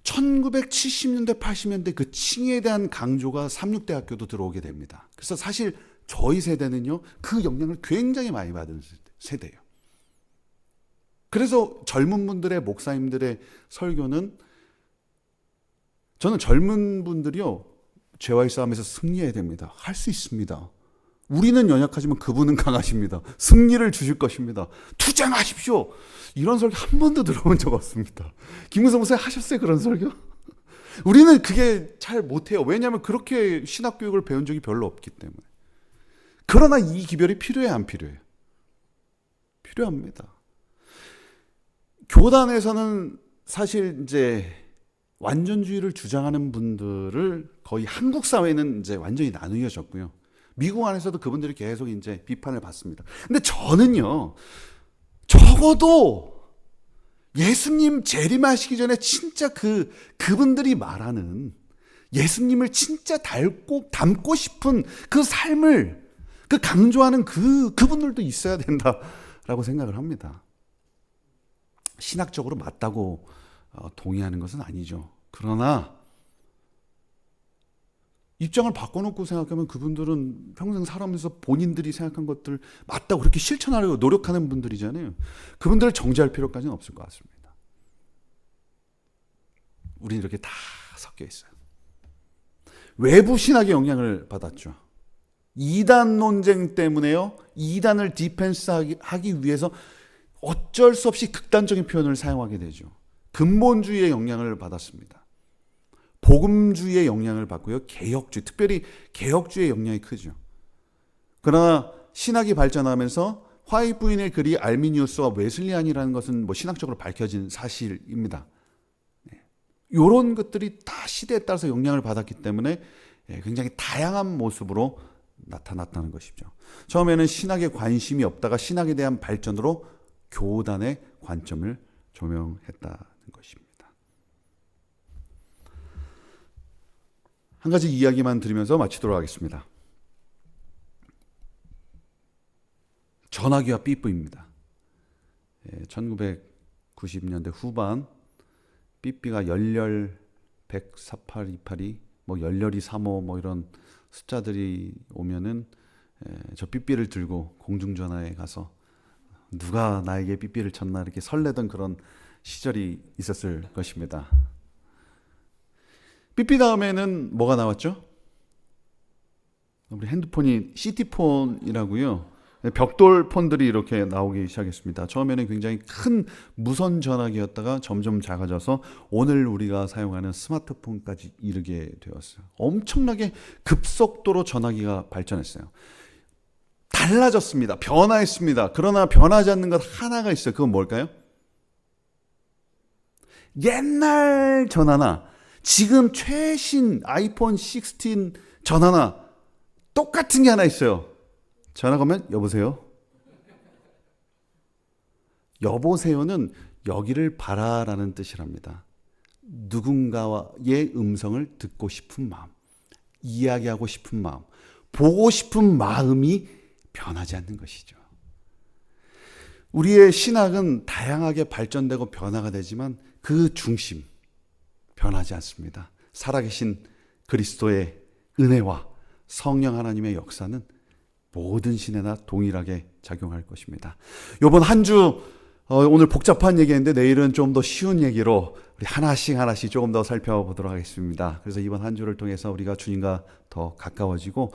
1970년대, 80년대 그 칭의에 대한 강조가 삼육대학교도 들어오게 됩니다. 그래서 사실 저희 세대는요, 그 영향을 굉장히 많이 받은 세대예요. 그래서 젊은 분들의 목사님들의 설교는 저는 젊은 분들이요, 죄와의 싸움에서 승리해야 됩니다. 할 수 있습니다. 우리는 연약하지만 그분은 강하십니다. 승리를 주실 것입니다. 투쟁하십시오. 이런 설교 한 번도 들어본 적 없습니다. 김무성 목사님 하셨어요? 그런 설교? 우리는 그게 잘 못해요. 왜냐하면 그렇게 신학교육을 배운 적이 별로 없기 때문에. 그러나 이 기별이 필요해, 안 필요해요? 필요합니다. 교단에서는 사실 이제 완전주의를 주장하는 분들을 거의 한국 사회는 이제 완전히 나누어졌고요. 미국 안에서도 그분들이 계속 이제 비판을 받습니다. 근데 저는요, 적어도 예수님 재림하시기 전에 진짜 그분들이 말하는 예수님을 진짜 닮고 싶은 그 삶을 강조하는 그분들도 있어야 된다라고 생각을 합니다. 신학적으로 맞다고 동의하는 것은 아니죠. 그러나 입장을 바꿔놓고 생각하면 그분들은 평생 살아오면서 본인들이 생각한 것들 맞다고 그렇게 실천하려고 노력하는 분들이잖아요. 그분들을 정죄할 필요까지는 없을 것 같습니다. 우리는 이렇게 다 섞여 있어요. 외부 신학의 영향을 받았죠. 이단 논쟁 때문에요. 이단을 디펜스하기 위해서 어쩔 수 없이 극단적인 표현을 사용하게 되죠. 근본주의의 영향을 받았습니다. 복음주의의 영향을 받고요. 개혁주의, 특별히 개혁주의의 영향이 크죠. 그러나 신학이 발전하면서 화이트 부인의 글이 알미니우스와 웨슬리안이라는 것은 뭐 신학적으로 밝혀진 사실입니다. 이런 것들이 다 시대에 따라서 영향을 받았기 때문에 굉장히 다양한 모습으로 나타났다는 것이죠. 처음에는 신학에 관심이 없다가 신학에 대한 발전으로 교단의 관점을 조명했다는 것입니다. 한 가지 이야기만 드리면서 마치도록 하겠습니다. 전화기와 삐뿌입니다. 1990년대 후반 삐삐가 열렬 148, 282, 뭐 열렬히 35 뭐 이런 숫자들이 오면은 저 삐삐를 들고 공중전화에 가서 누가 나에게 삐삐를 쳤나 이렇게 설레던 그런 시절이 있었을 것입니다. 삐삐 다음에는 뭐가 나왔죠? 우리 핸드폰이 시티폰이라고요. 벽돌 폰들이 이렇게 나오기 시작했습니다. 처음에는 굉장히 큰 무선 전화기였다가 점점 작아져서 오늘 우리가 사용하는 스마트폰까지 이르게 되었어요. 엄청나게 급속도로 전화기가 발전했어요. 달라졌습니다. 변화했습니다. 그러나 변하지 않는 것 하나가 있어요. 그건 뭘까요? 옛날 전화나 지금 최신 아이폰 16 전화나 똑같은 게 하나 있어요. 전화 걸면 여보세요? 여보세요는 여기를 봐라라는 뜻이랍니다. 누군가의 음성을 듣고 싶은 마음, 이야기하고 싶은 마음, 보고 싶은 마음이 변하지 않는 것이죠. 우리의 신학은 다양하게 발전되고 변화가 되지만 그 중심 변하지 않습니다. 살아계신 그리스도의 은혜와 성령 하나님의 역사는 모든 신에나 동일하게 작용할 것입니다. 이번 한 주 오늘 복잡한 얘기했는데 내일은 좀 더 쉬운 얘기로 우리 하나씩 조금 더 살펴보도록 하겠습니다. 그래서 이번 한 주를 통해서 우리가 주님과 더 가까워지고,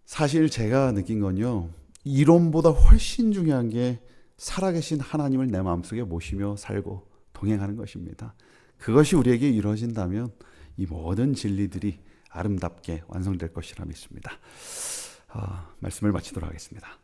사실 제가 느낀 건요, 이론보다 훨씬 중요한 게 살아계신 하나님을 내 마음속에 모시며 살고 동행하는 것입니다. 그것이 우리에게 이루어진다면 이 모든 진리들이 아름답게 완성될 것이라 믿습니다. 말씀을 마치도록 하겠습니다.